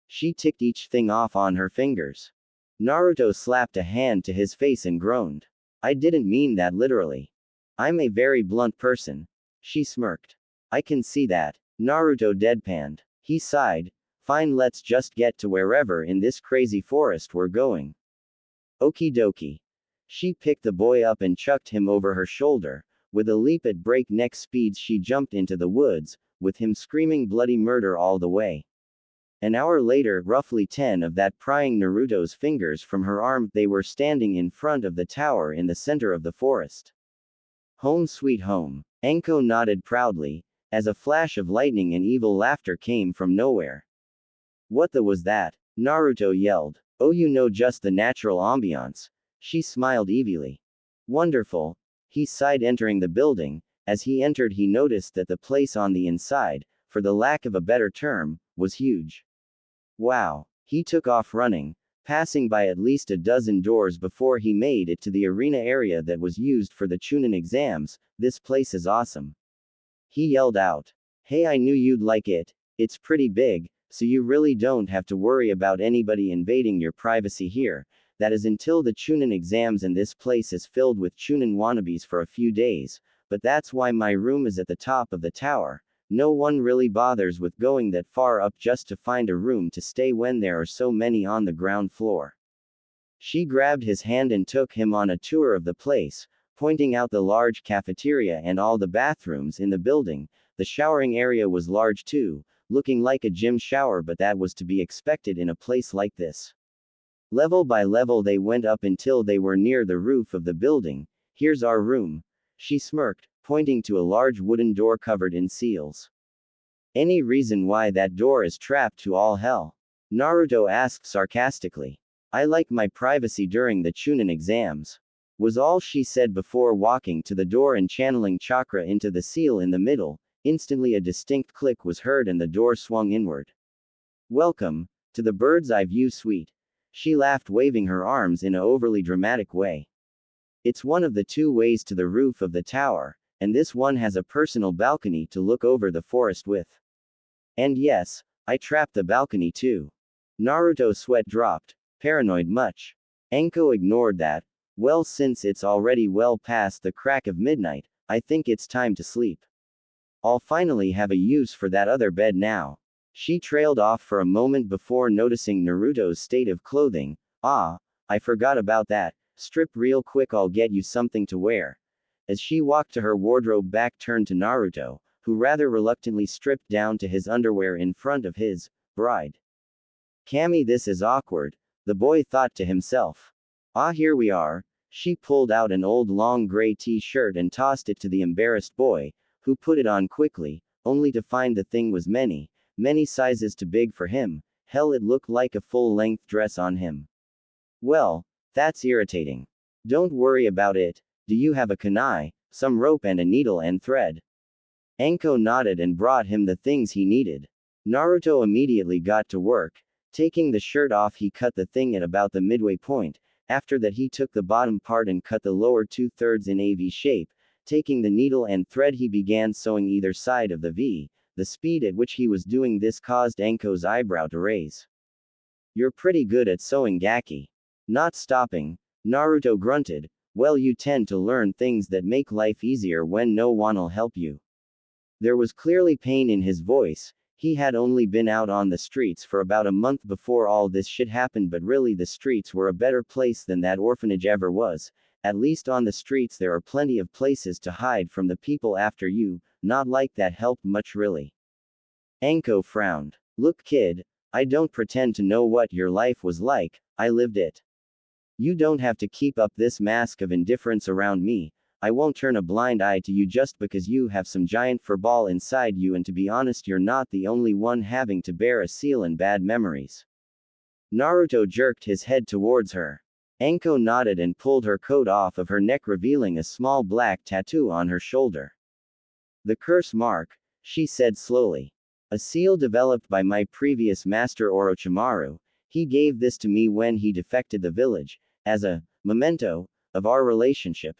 She ticked each thing off on her fingers. Naruto slapped a hand to his face and groaned. I didn't mean that literally. I'm a very blunt person. She smirked. I can see that. Naruto deadpanned. He sighed. Fine, let's just get to wherever in this crazy forest we're going. Okie dokie. She picked the boy up and chucked him over her shoulder. With a leap at breakneck speeds, she jumped into the woods, with him screaming bloody murder all the way. An hour later, roughly 10 of that prying Naruto's fingers from her arm, they were standing in front of the tower in the center of the forest. Home sweet home. Enko nodded proudly, as a flash of lightning and evil laughter came from nowhere. What the was that? Naruto yelled. Oh, you know, just the natural ambiance. She smiled evilly. Wonderful. He sighed, entering the building. As he entered, he noticed that the place on the inside, for the lack of a better term, was huge. Wow. He took off running, passing by at least a dozen doors before he made it to the arena area that was used for the Chunin exams. This place is awesome. He yelled out. Hey, I knew you'd like it. It's pretty big, so you really don't have to worry about anybody invading your privacy here. That is until the Chunin exams, and this place is filled with Chunin wannabes for a few days, but that's why my room is at the top of the tower. No one really bothers with going that far up just to find a room to stay when there are so many on the ground floor. She grabbed his hand and took him on a tour of the place, pointing out the large cafeteria and all the bathrooms in the building. The showering area was large too, looking like a gym shower, but that was to be expected in a place like this. Level by level they went up until they were near the roof of the building. Here's our room. She smirked, pointing to a large wooden door covered in seals. Any reason why that door is trapped to all hell? Naruto asked sarcastically. I like my privacy during the Chunin exams, was all she said before walking to the door and channeling chakra into the seal in the middle. Instantly a distinct click was heard and the door swung inward. Welcome to the bird's eye view suite. She laughed, waving her arms in an overly dramatic way. It's one of the two ways to the roof of the tower, and this one has a personal balcony to look over the forest with. And yes, I trapped the balcony too. Naruto's sweat dropped. Paranoid much? Enko ignored that. Well, since it's already well past the crack of midnight, I think it's time to sleep. I'll finally have a use for that other bed now. She trailed off for a moment before noticing Naruto's state of clothing. Ah, I forgot about that. Strip real quick, I'll get you something to wear. As she walked to her wardrobe, back turned to Naruto, who rather reluctantly stripped down to his underwear in front of his bride. Cammy, this is awkward, the boy thought to himself. Ah, here we are. She pulled out an old long gray t-shirt and tossed it to the embarrassed boy, who put it on quickly, only to find the thing was many sizes too big for him. Hell, it looked like a full-length dress on him. Well, that's irritating. Don't worry about it. Do you have a kunai, some rope and a needle and thread? Enko nodded and brought him the things he needed. Naruto immediately got to work. Taking the shirt off, he cut the thing at about the midway point. After that, he took the bottom part and cut the lower 2/3 in a V shape. Taking the needle and thread, he began sewing either side of the V. The speed at which he was doing this caused Enko's eyebrow to raise. You're pretty good at sewing, Gaki. Not stopping, Naruto grunted. Well, you tend to learn things that make life easier when no one'll help you. There was clearly pain in his voice. He had only been out on the streets for about a month before all this shit happened, but really the streets were a better place than that orphanage ever was. At least on the streets there are plenty of places to hide from the people after you. Not like that helped much really. Enko frowned. Look, kid, I don't pretend to know what your life was like, I lived it. You don't have to keep up this mask of indifference around me. I won't turn a blind eye to you just because you have some giant furball inside you, and to be honest, you're not the only one having to bear a seal and bad memories. Naruto jerked his head towards her. Enko nodded and pulled her coat off of her neck, revealing a small black tattoo on her shoulder. The curse mark, she said slowly. A seal developed by my previous master Orochimaru. He gave this to me when he defected the village, as a memento of our relationship.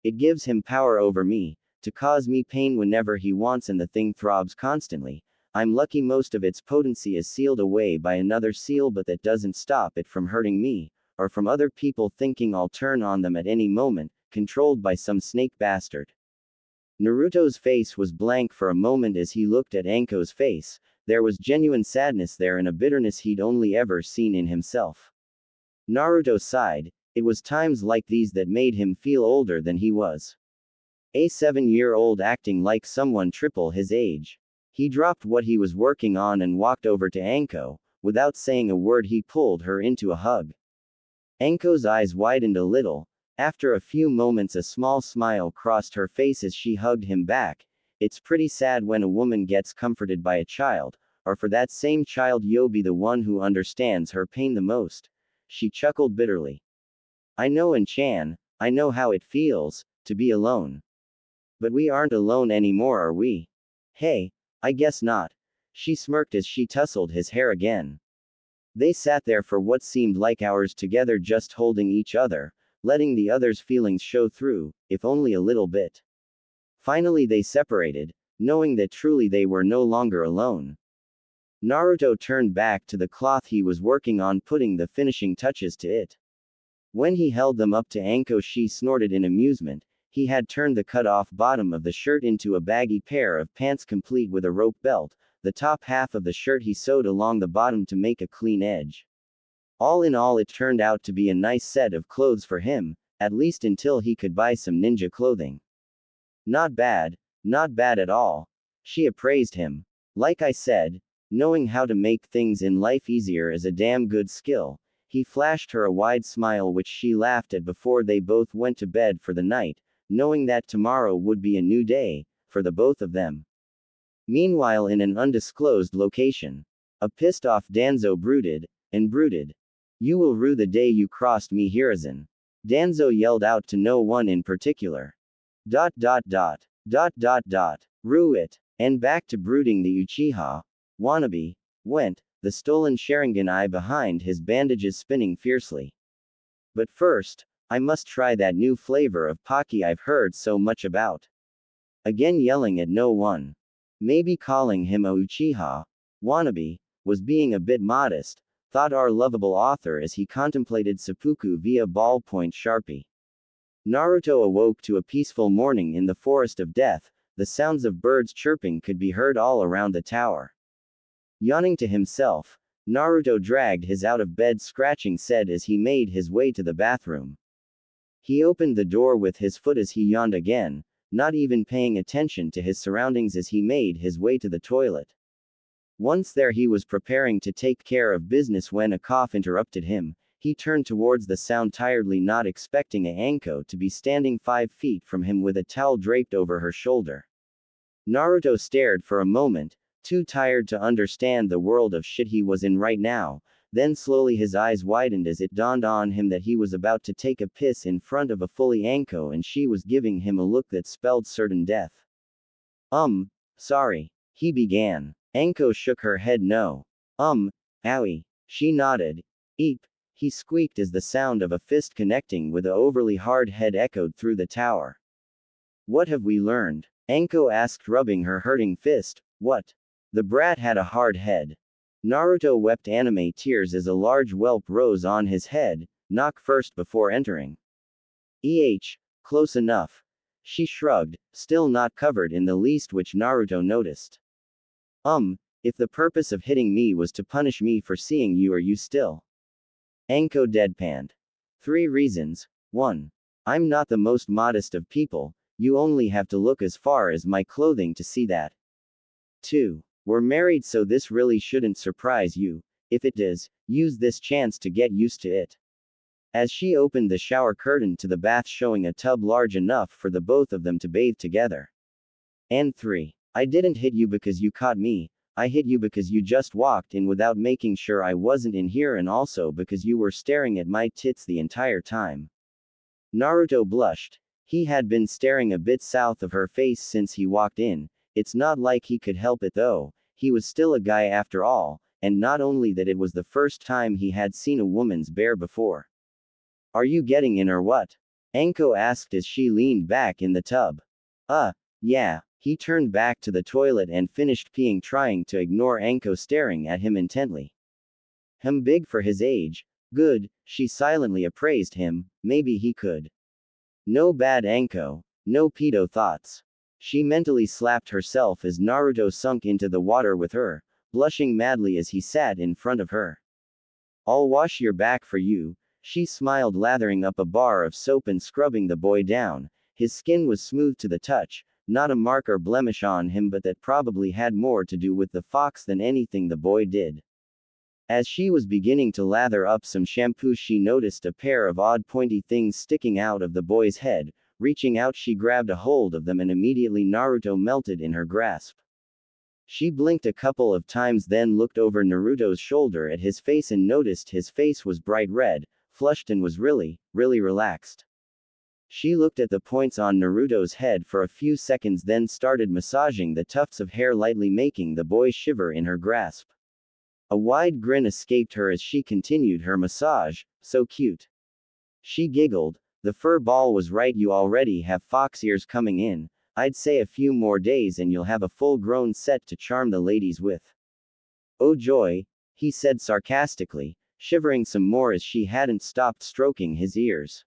It gives him power over me, to cause me pain whenever he wants, and the thing throbs constantly. I'm lucky most of its potency is sealed away by another seal, but that doesn't stop it from hurting me, or from other people thinking I'll turn on them at any moment, controlled by some snake bastard. Naruto's face was blank for a moment as he looked at Anko's face. There was genuine sadness there and a bitterness he'd only ever seen in himself. Naruto sighed. It was times like these that made him feel older than he was. A 7-year-old acting like someone triple his age. He dropped what he was working on and walked over to Anko. Without saying a word, he pulled her into a hug. Anko's eyes widened a little. After a few moments, a small smile crossed her face as she hugged him back. It's pretty sad when a woman gets comforted by a child, or for that same child you'll be the one who understands her pain the most. She chuckled bitterly. I know, Chan, I know how it feels to be alone. But we aren't alone anymore, are we? Hey, I guess not. She smirked as she tousled his hair again. They sat there for what seemed like hours together, just holding each other, letting the other's feelings show through, if only a little bit. Finally they separated, knowing that truly they were no longer alone. Naruto turned back to the cloth he was working on, putting the finishing touches to it. When he held them up to Anko, she snorted in amusement. He had turned the cut-off bottom of the shirt into a baggy pair of pants complete with a rope belt. The top half of the shirt he sewed along the bottom to make a clean edge. All in all, it turned out to be a nice set of clothes for him, at least until he could buy some ninja clothing. Not bad at all. She appraised him. Like I said, knowing how to make things in life easier is a damn good skill. He flashed her a wide smile which she laughed at before they both went to bed for the night, knowing that tomorrow would be a new day, for the both of them. Meanwhile, in an undisclosed location, a pissed-off Danzo brooded. You will rue the day you crossed me, Hiruzen. Danzo yelled out to no one in particular. Rue it. And back to brooding the Uchiha wannabe went, the stolen Sharingan eye behind his bandages spinning fiercely. But first, I must try that new flavor of Pocky I've heard so much about. Again yelling at no one. Maybe calling him a Uchiha wannabe was being a bit modest, thought our lovable author as he contemplated seppuku via ballpoint sharpie. Naruto awoke to a peaceful morning in the forest of death. The sounds of birds chirping could be heard all around the tower. Yawning to himself, Naruto dragged his out-of-bed scratching set as he made his way to the bathroom. He opened the door with his foot as he yawned again, not even paying attention to his surroundings as he made his way to the toilet. Once there, he was preparing to take care of business when a cough interrupted him. He turned towards the sound tiredly, not expecting Anko to be standing 5 feet from him with a towel draped over her shoulder. Naruto stared for a moment, too tired to understand the world of shit he was in right now. Then slowly his eyes widened as it dawned on him that he was about to take a piss in front of a fully Anko, and she was giving him a look that spelled certain death. Sorry. He began. Anko shook her head no. Owie. She nodded. Eep. He squeaked as the sound of a fist connecting with a overly hard head echoed through the tower. What have we learned? Anko asked, rubbing her hurting fist. What? The brat had a hard head. Naruto wept anime tears as a large whelp rose on his head, knock first before entering. Close enough. She shrugged, still not covered in the least, which Naruto noticed. If the purpose of hitting me was to punish me for seeing you, are you still? Anko deadpanned. 3 reasons. 1. I'm not the most modest of people, you only have to look as far as my clothing to see that. 2. We're married, so this really shouldn't surprise you. If it does, use this chance to get used to it. As she opened the shower curtain to the bath, showing a tub large enough for the both of them to bathe together. And 3. I didn't hit you because you caught me, I hit you because you just walked in without making sure I wasn't in here, and also because you were staring at my tits the entire time. Naruto blushed. He had been staring a bit south of her face since he walked in. It's not like he could help it though, he was still a guy after all, and not only that, it was the first time he had seen a woman's bare before. Are you getting in or what? Anko asked as she leaned back in the tub. Yeah, he turned back to the toilet and finished peeing, trying to ignore Anko staring at him intently. Big for his age. Good, she silently appraised him, maybe he could. No bad Anko. No pedo thoughts. She mentally slapped herself as Naruto sunk into the water with her, blushing madly as he sat in front of her. I'll wash your back for you, she smiled, lathering up a bar of soap and scrubbing the boy down. His skin was smooth to the touch, not a mark or blemish on him, but that probably had more to do with the fox than anything the boy did. As she was beginning to lather up some shampoo, she noticed a pair of odd pointy things sticking out of the boy's head. Reaching out, she grabbed a hold of them and immediately Naruto melted in her grasp. She blinked a couple of times, then looked over Naruto's shoulder at his face and noticed his face was bright red, flushed, and was really relaxed. She looked at the points on Naruto's head for a few seconds, then started massaging the tufts of hair lightly, making the boy shiver in her grasp. A wide grin escaped her as she continued her massage. So cute. She giggled. The fur ball was right, you already have fox ears coming in. I'd say a few more days and you'll have a full-grown set to charm the ladies with. Oh joy, he said sarcastically, shivering some more as she hadn't stopped stroking his ears.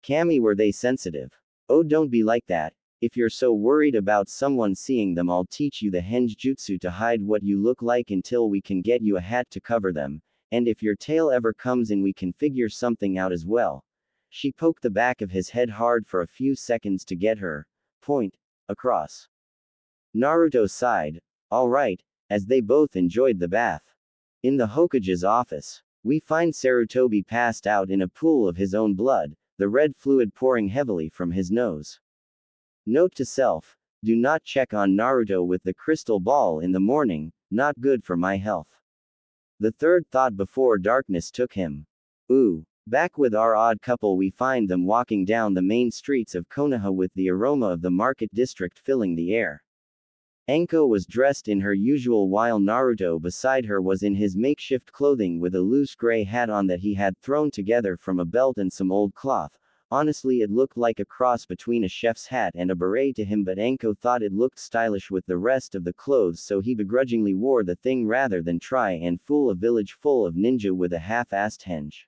Cammy, were they sensitive? Oh, don't be like that. If you're so worried about someone seeing them, I'll teach you the henjutsu to hide what you look like until we can get you a hat to cover them, and if your tail ever comes in we can figure something out as well. She poked the back of his head hard for a few seconds to get her point across. Naruto sighed. All right, as they both enjoyed the bath. In the Hokage's office, we find Sarutobi passed out in a pool of his own blood, the red fluid pouring heavily from his nose. Note to self, do not check on Naruto with the crystal ball in the morning, not good for my health. The third thought before darkness took him. Ooh. Back with our odd couple, we find them walking down the main streets of Konoha with the aroma of the market district filling the air. Anko was dressed in her usual while Naruto beside her was in his makeshift clothing with a loose gray hat on that he had thrown together from a belt and some old cloth. Honestly, it looked like a cross between a chef's hat and a beret to him, but Anko thought it looked stylish with the rest of the clothes, so he begrudgingly wore the thing rather than try and fool a village full of ninja with a half-assed henge.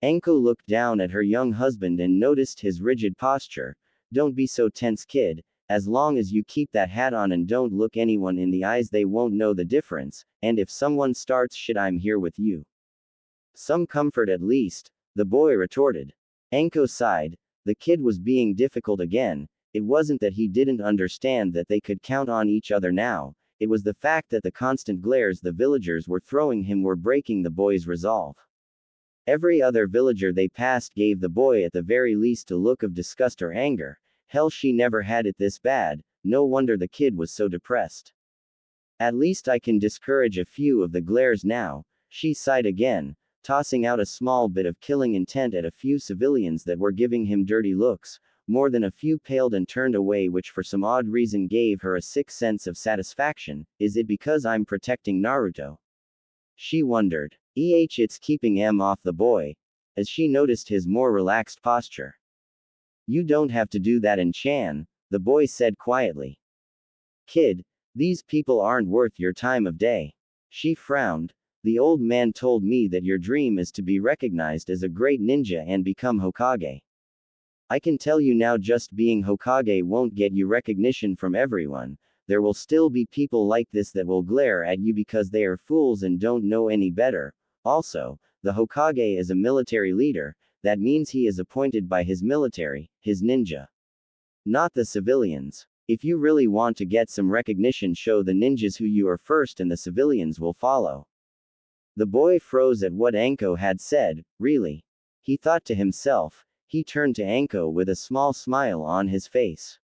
Anko looked down at her young husband and noticed his rigid posture. Don't be so tense, kid. As long as you keep that hat on and don't look anyone in the eyes, they won't know the difference, and if someone starts shit, I'm here with you. Some comfort at least, the boy retorted. Anko sighed. The kid was being difficult again. It wasn't that he didn't understand that they could count on each other now, it was the fact that the constant glares the villagers were throwing him were breaking the boy's resolve. Every other villager they passed gave the boy at the very least a look of disgust or anger. Hell, she never had it this bad, no wonder the kid was so depressed. At least I can discourage a few of the glares now, she sighed again, tossing out a small bit of killing intent at a few civilians that were giving him dirty looks. More than a few paled and turned away, which for some odd reason gave her a sick sense of satisfaction. Is it because I'm protecting Naruto? She wondered. It's keeping M off the boy, as she noticed his more relaxed posture. You don't have to do that, and Chan, the boy said quietly. Kid, these people aren't worth your time of day. She frowned. The old man told me that your dream is to be recognized as a great ninja and become Hokage. I can tell you now, just being Hokage won't get you recognition from everyone. There will still be people like this that will glare at you because they are fools and don't know any better. Also, the Hokage is a military leader, that means he is appointed by his military, his ninja. Not the civilians. If you really want to get some recognition, show the ninjas who you are first and the civilians will follow. The boy froze at what Anko had said. Really? He thought to himself. He turned to Anko with a small smile on his face.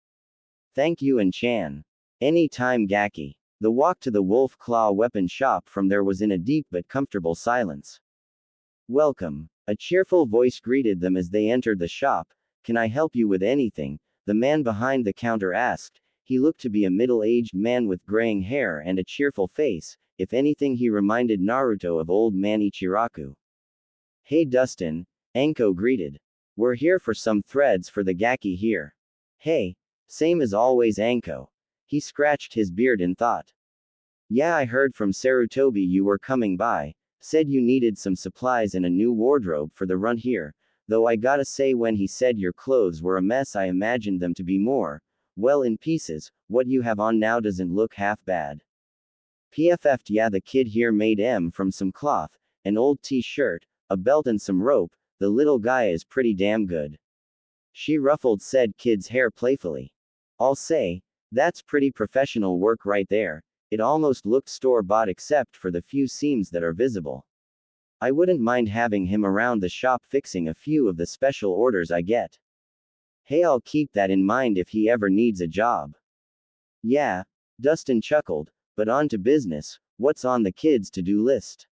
Thank you, and Chan. Any time, Gaki. The walk to the Wolf Claw weapon shop from there was in a deep but comfortable silence. Welcome. A cheerful voice greeted them as they entered the shop. Can I help you with anything? The man behind the counter asked. He looked to be a middle-aged man with graying hair and a cheerful face. If anything, he reminded Naruto of old man Ichiraku. Hey Dustin, Anko greeted. We're here for some threads for the Gaki here. Hey, Same as always, Anko. He scratched his beard in thought. Yeah, I heard from Sarutobi you were coming by, said you needed some supplies and a new wardrobe for the run here, though I gotta say when he said your clothes were a mess I imagined them to be more, well, in pieces. What you have on now doesn't look half bad. PFF'd. Yeah, the kid here made from some cloth, an old t-shirt, a belt and some rope. The little guy is pretty damn good. She ruffled said kid's hair playfully. I'll say, that's pretty professional work right there. It almost looked store-bought except for the few seams that are visible. I wouldn't mind having him around the shop fixing a few of the special orders I get. Hey, I'll keep that in mind if he ever needs a job. Yeah, Dustin chuckled, but on to business. What's on the kid's to-do list?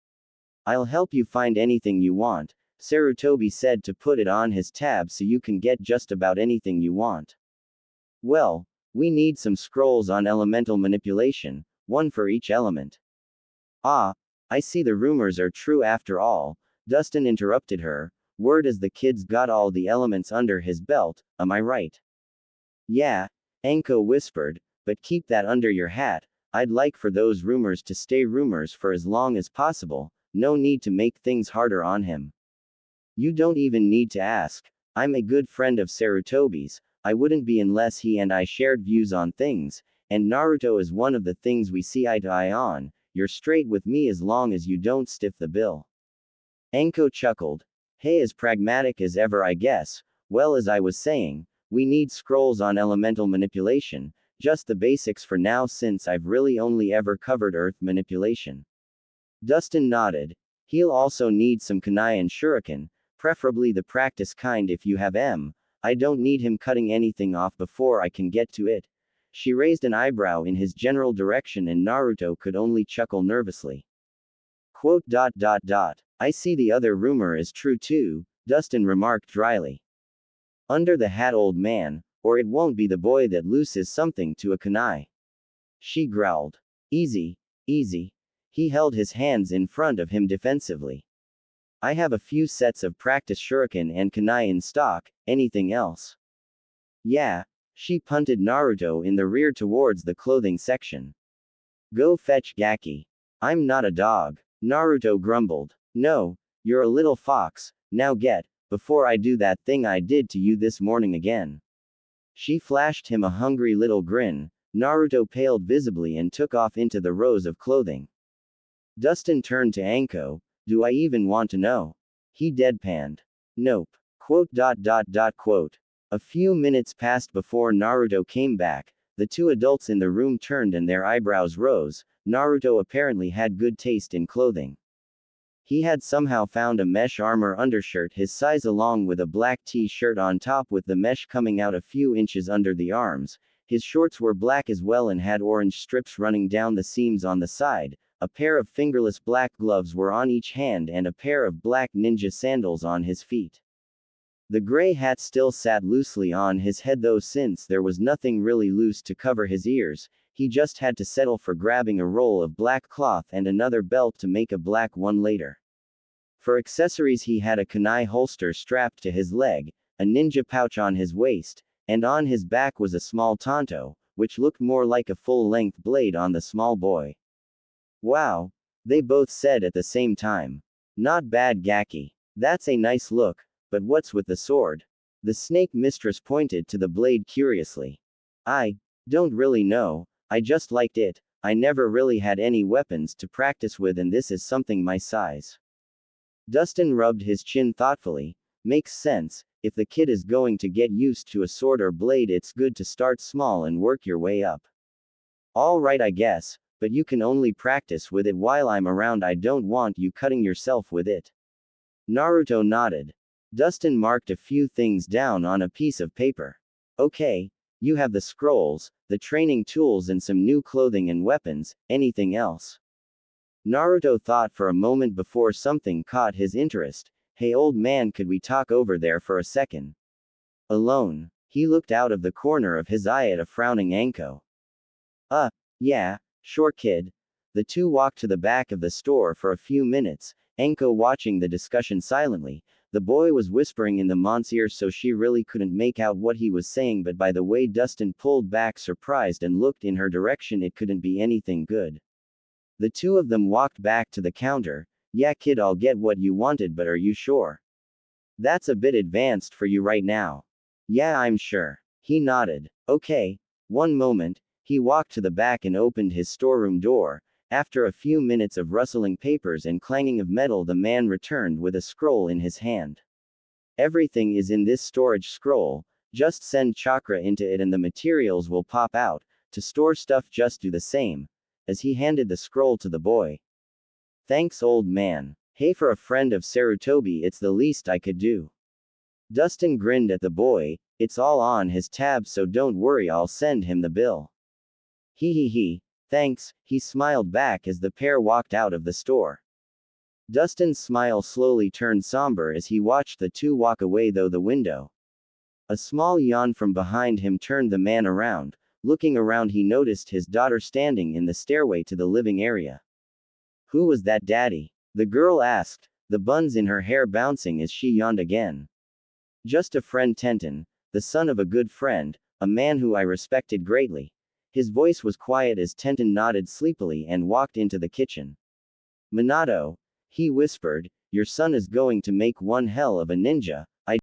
I'll help you find anything you want, Sarutobi said, to put it on his tab so you can get just about anything you want. Well, we need some scrolls on elemental manipulation, one for each element. Ah, I see the rumors are true after all, Dustin interrupted her. Word is the kid's got all the elements under his belt, am I right? Yeah, Anko whispered, but keep that under your hat. I'd like for those rumors to stay rumors for as long as possible, no need to make things harder on him. You don't even need to ask. I'm a good friend of Sarutobi's, I wouldn't be unless he and I shared views on things, and Naruto is one of the things we see eye to eye on. You're straight with me as long as you don't stiff the bill. Anko chuckled. Hey, as pragmatic as ever, I guess. Well, as I was saying, we need scrolls on elemental manipulation, just the basics for now since I've really only ever covered earth manipulation. Dustin nodded. He'll also need some kunai and shuriken, preferably the practice kind if you have I don't need him cutting anything off before I can get to it. She raised an eyebrow in his general direction and Naruto could only chuckle nervously. Quote. I see the other rumor is true too, Dustin remarked dryly. Under the hat, old man, or it won't be the boy that loses something to a kunai. She growled. Easy, easy. He held his hands in front of him defensively. I have a few sets of practice shuriken and kunai in stock, anything else? Yeah, she punted Naruto in the rear towards the clothing section. Go fetch Gaki. I'm not a dog, Naruto grumbled. No, you're a little fox, now get, before I do that thing I did to you this morning again. She flashed him a hungry little grin. Naruto paled visibly and took off into the rows of clothing. Dustin turned to Anko. Do I even want to know? He deadpanned. Nope. Quote. A few minutes passed before Naruto came back. The two adults in the room turned and their eyebrows rose. Naruto apparently had good taste in clothing. He had somehow found a mesh armor undershirt his size along with a black t-shirt on top with the mesh coming out a few inches under the arms. His shorts were black as well and had orange strips running down the seams on the side. A pair of fingerless black gloves were on each hand and a pair of black ninja sandals on his feet. The gray hat still sat loosely on his head though since there was nothing really loose to cover his ears, he just had to settle for grabbing a roll of black cloth and another belt to make a black one later. For accessories he had a kunai holster strapped to his leg, a ninja pouch on his waist, and on his back was a small tanto, which looked more like a full-length blade on the small boy. Wow, they both said at the same time. Not bad, Gaki. That's a nice look, but what's with the sword? The snake mistress pointed to the blade curiously. I don't really know, I just liked it. I never really had any weapons to practice with and this is something my size. Dustin rubbed his chin thoughtfully. Makes sense, if the kid is going to get used to a sword or blade it's good to start small and work your way up. All right, I guess, but you can only practice with it while I'm around. I don't want you cutting yourself with it. Naruto nodded. Dustin marked a few things down on a piece of paper. Okay, you have the scrolls, the training tools and some new clothing and weapons, anything else? Naruto thought for a moment before something caught his interest. Hey old man, could we talk over there for a second? Alone. He looked out of the corner of his eye at a frowning Anko. Yeah, sure kid. The two walked to the back of the store for a few minutes, Anko watching the discussion silently, The boy was whispering in the mont's ear so she really couldn't make out what he was saying, but by the way Dustin pulled back surprised and looked in her direction, it couldn't be anything good. The two of them walked back to the counter. Yeah kid, I'll get what you wanted, but are you sure? That's a bit advanced for you right now. Yeah, I'm sure. He nodded. Okay. One moment. He walked to the back and opened his storeroom door. After a few minutes of rustling papers and clanging of metal, the man returned with a scroll in his hand. Everything is in this storage scroll. Just send chakra into it and the materials will pop out. To store stuff, just do the same. As he handed the scroll to the boy. Thanks, old man. Hey, for a friend of Sarutobi, it's the least I could do. Dustin grinned at the boy. It's all on his tab, so don't worry, I'll send him the bill. He. Thanks, he smiled back as the pair walked out of the store. Dustin's smile slowly turned somber as he watched the two walk away through the window. A small yawn from behind him turned the man around. Looking around, he noticed his daughter standing in the stairway to the living area. Who was that, Daddy? The girl asked, the buns in her hair bouncing as she yawned again. Just a friend, Tenton, the son of a good friend, a man who I respected greatly. His voice was quiet as Tenton nodded sleepily and walked into the kitchen. Minato, he whispered, your son is going to make one hell of a ninja,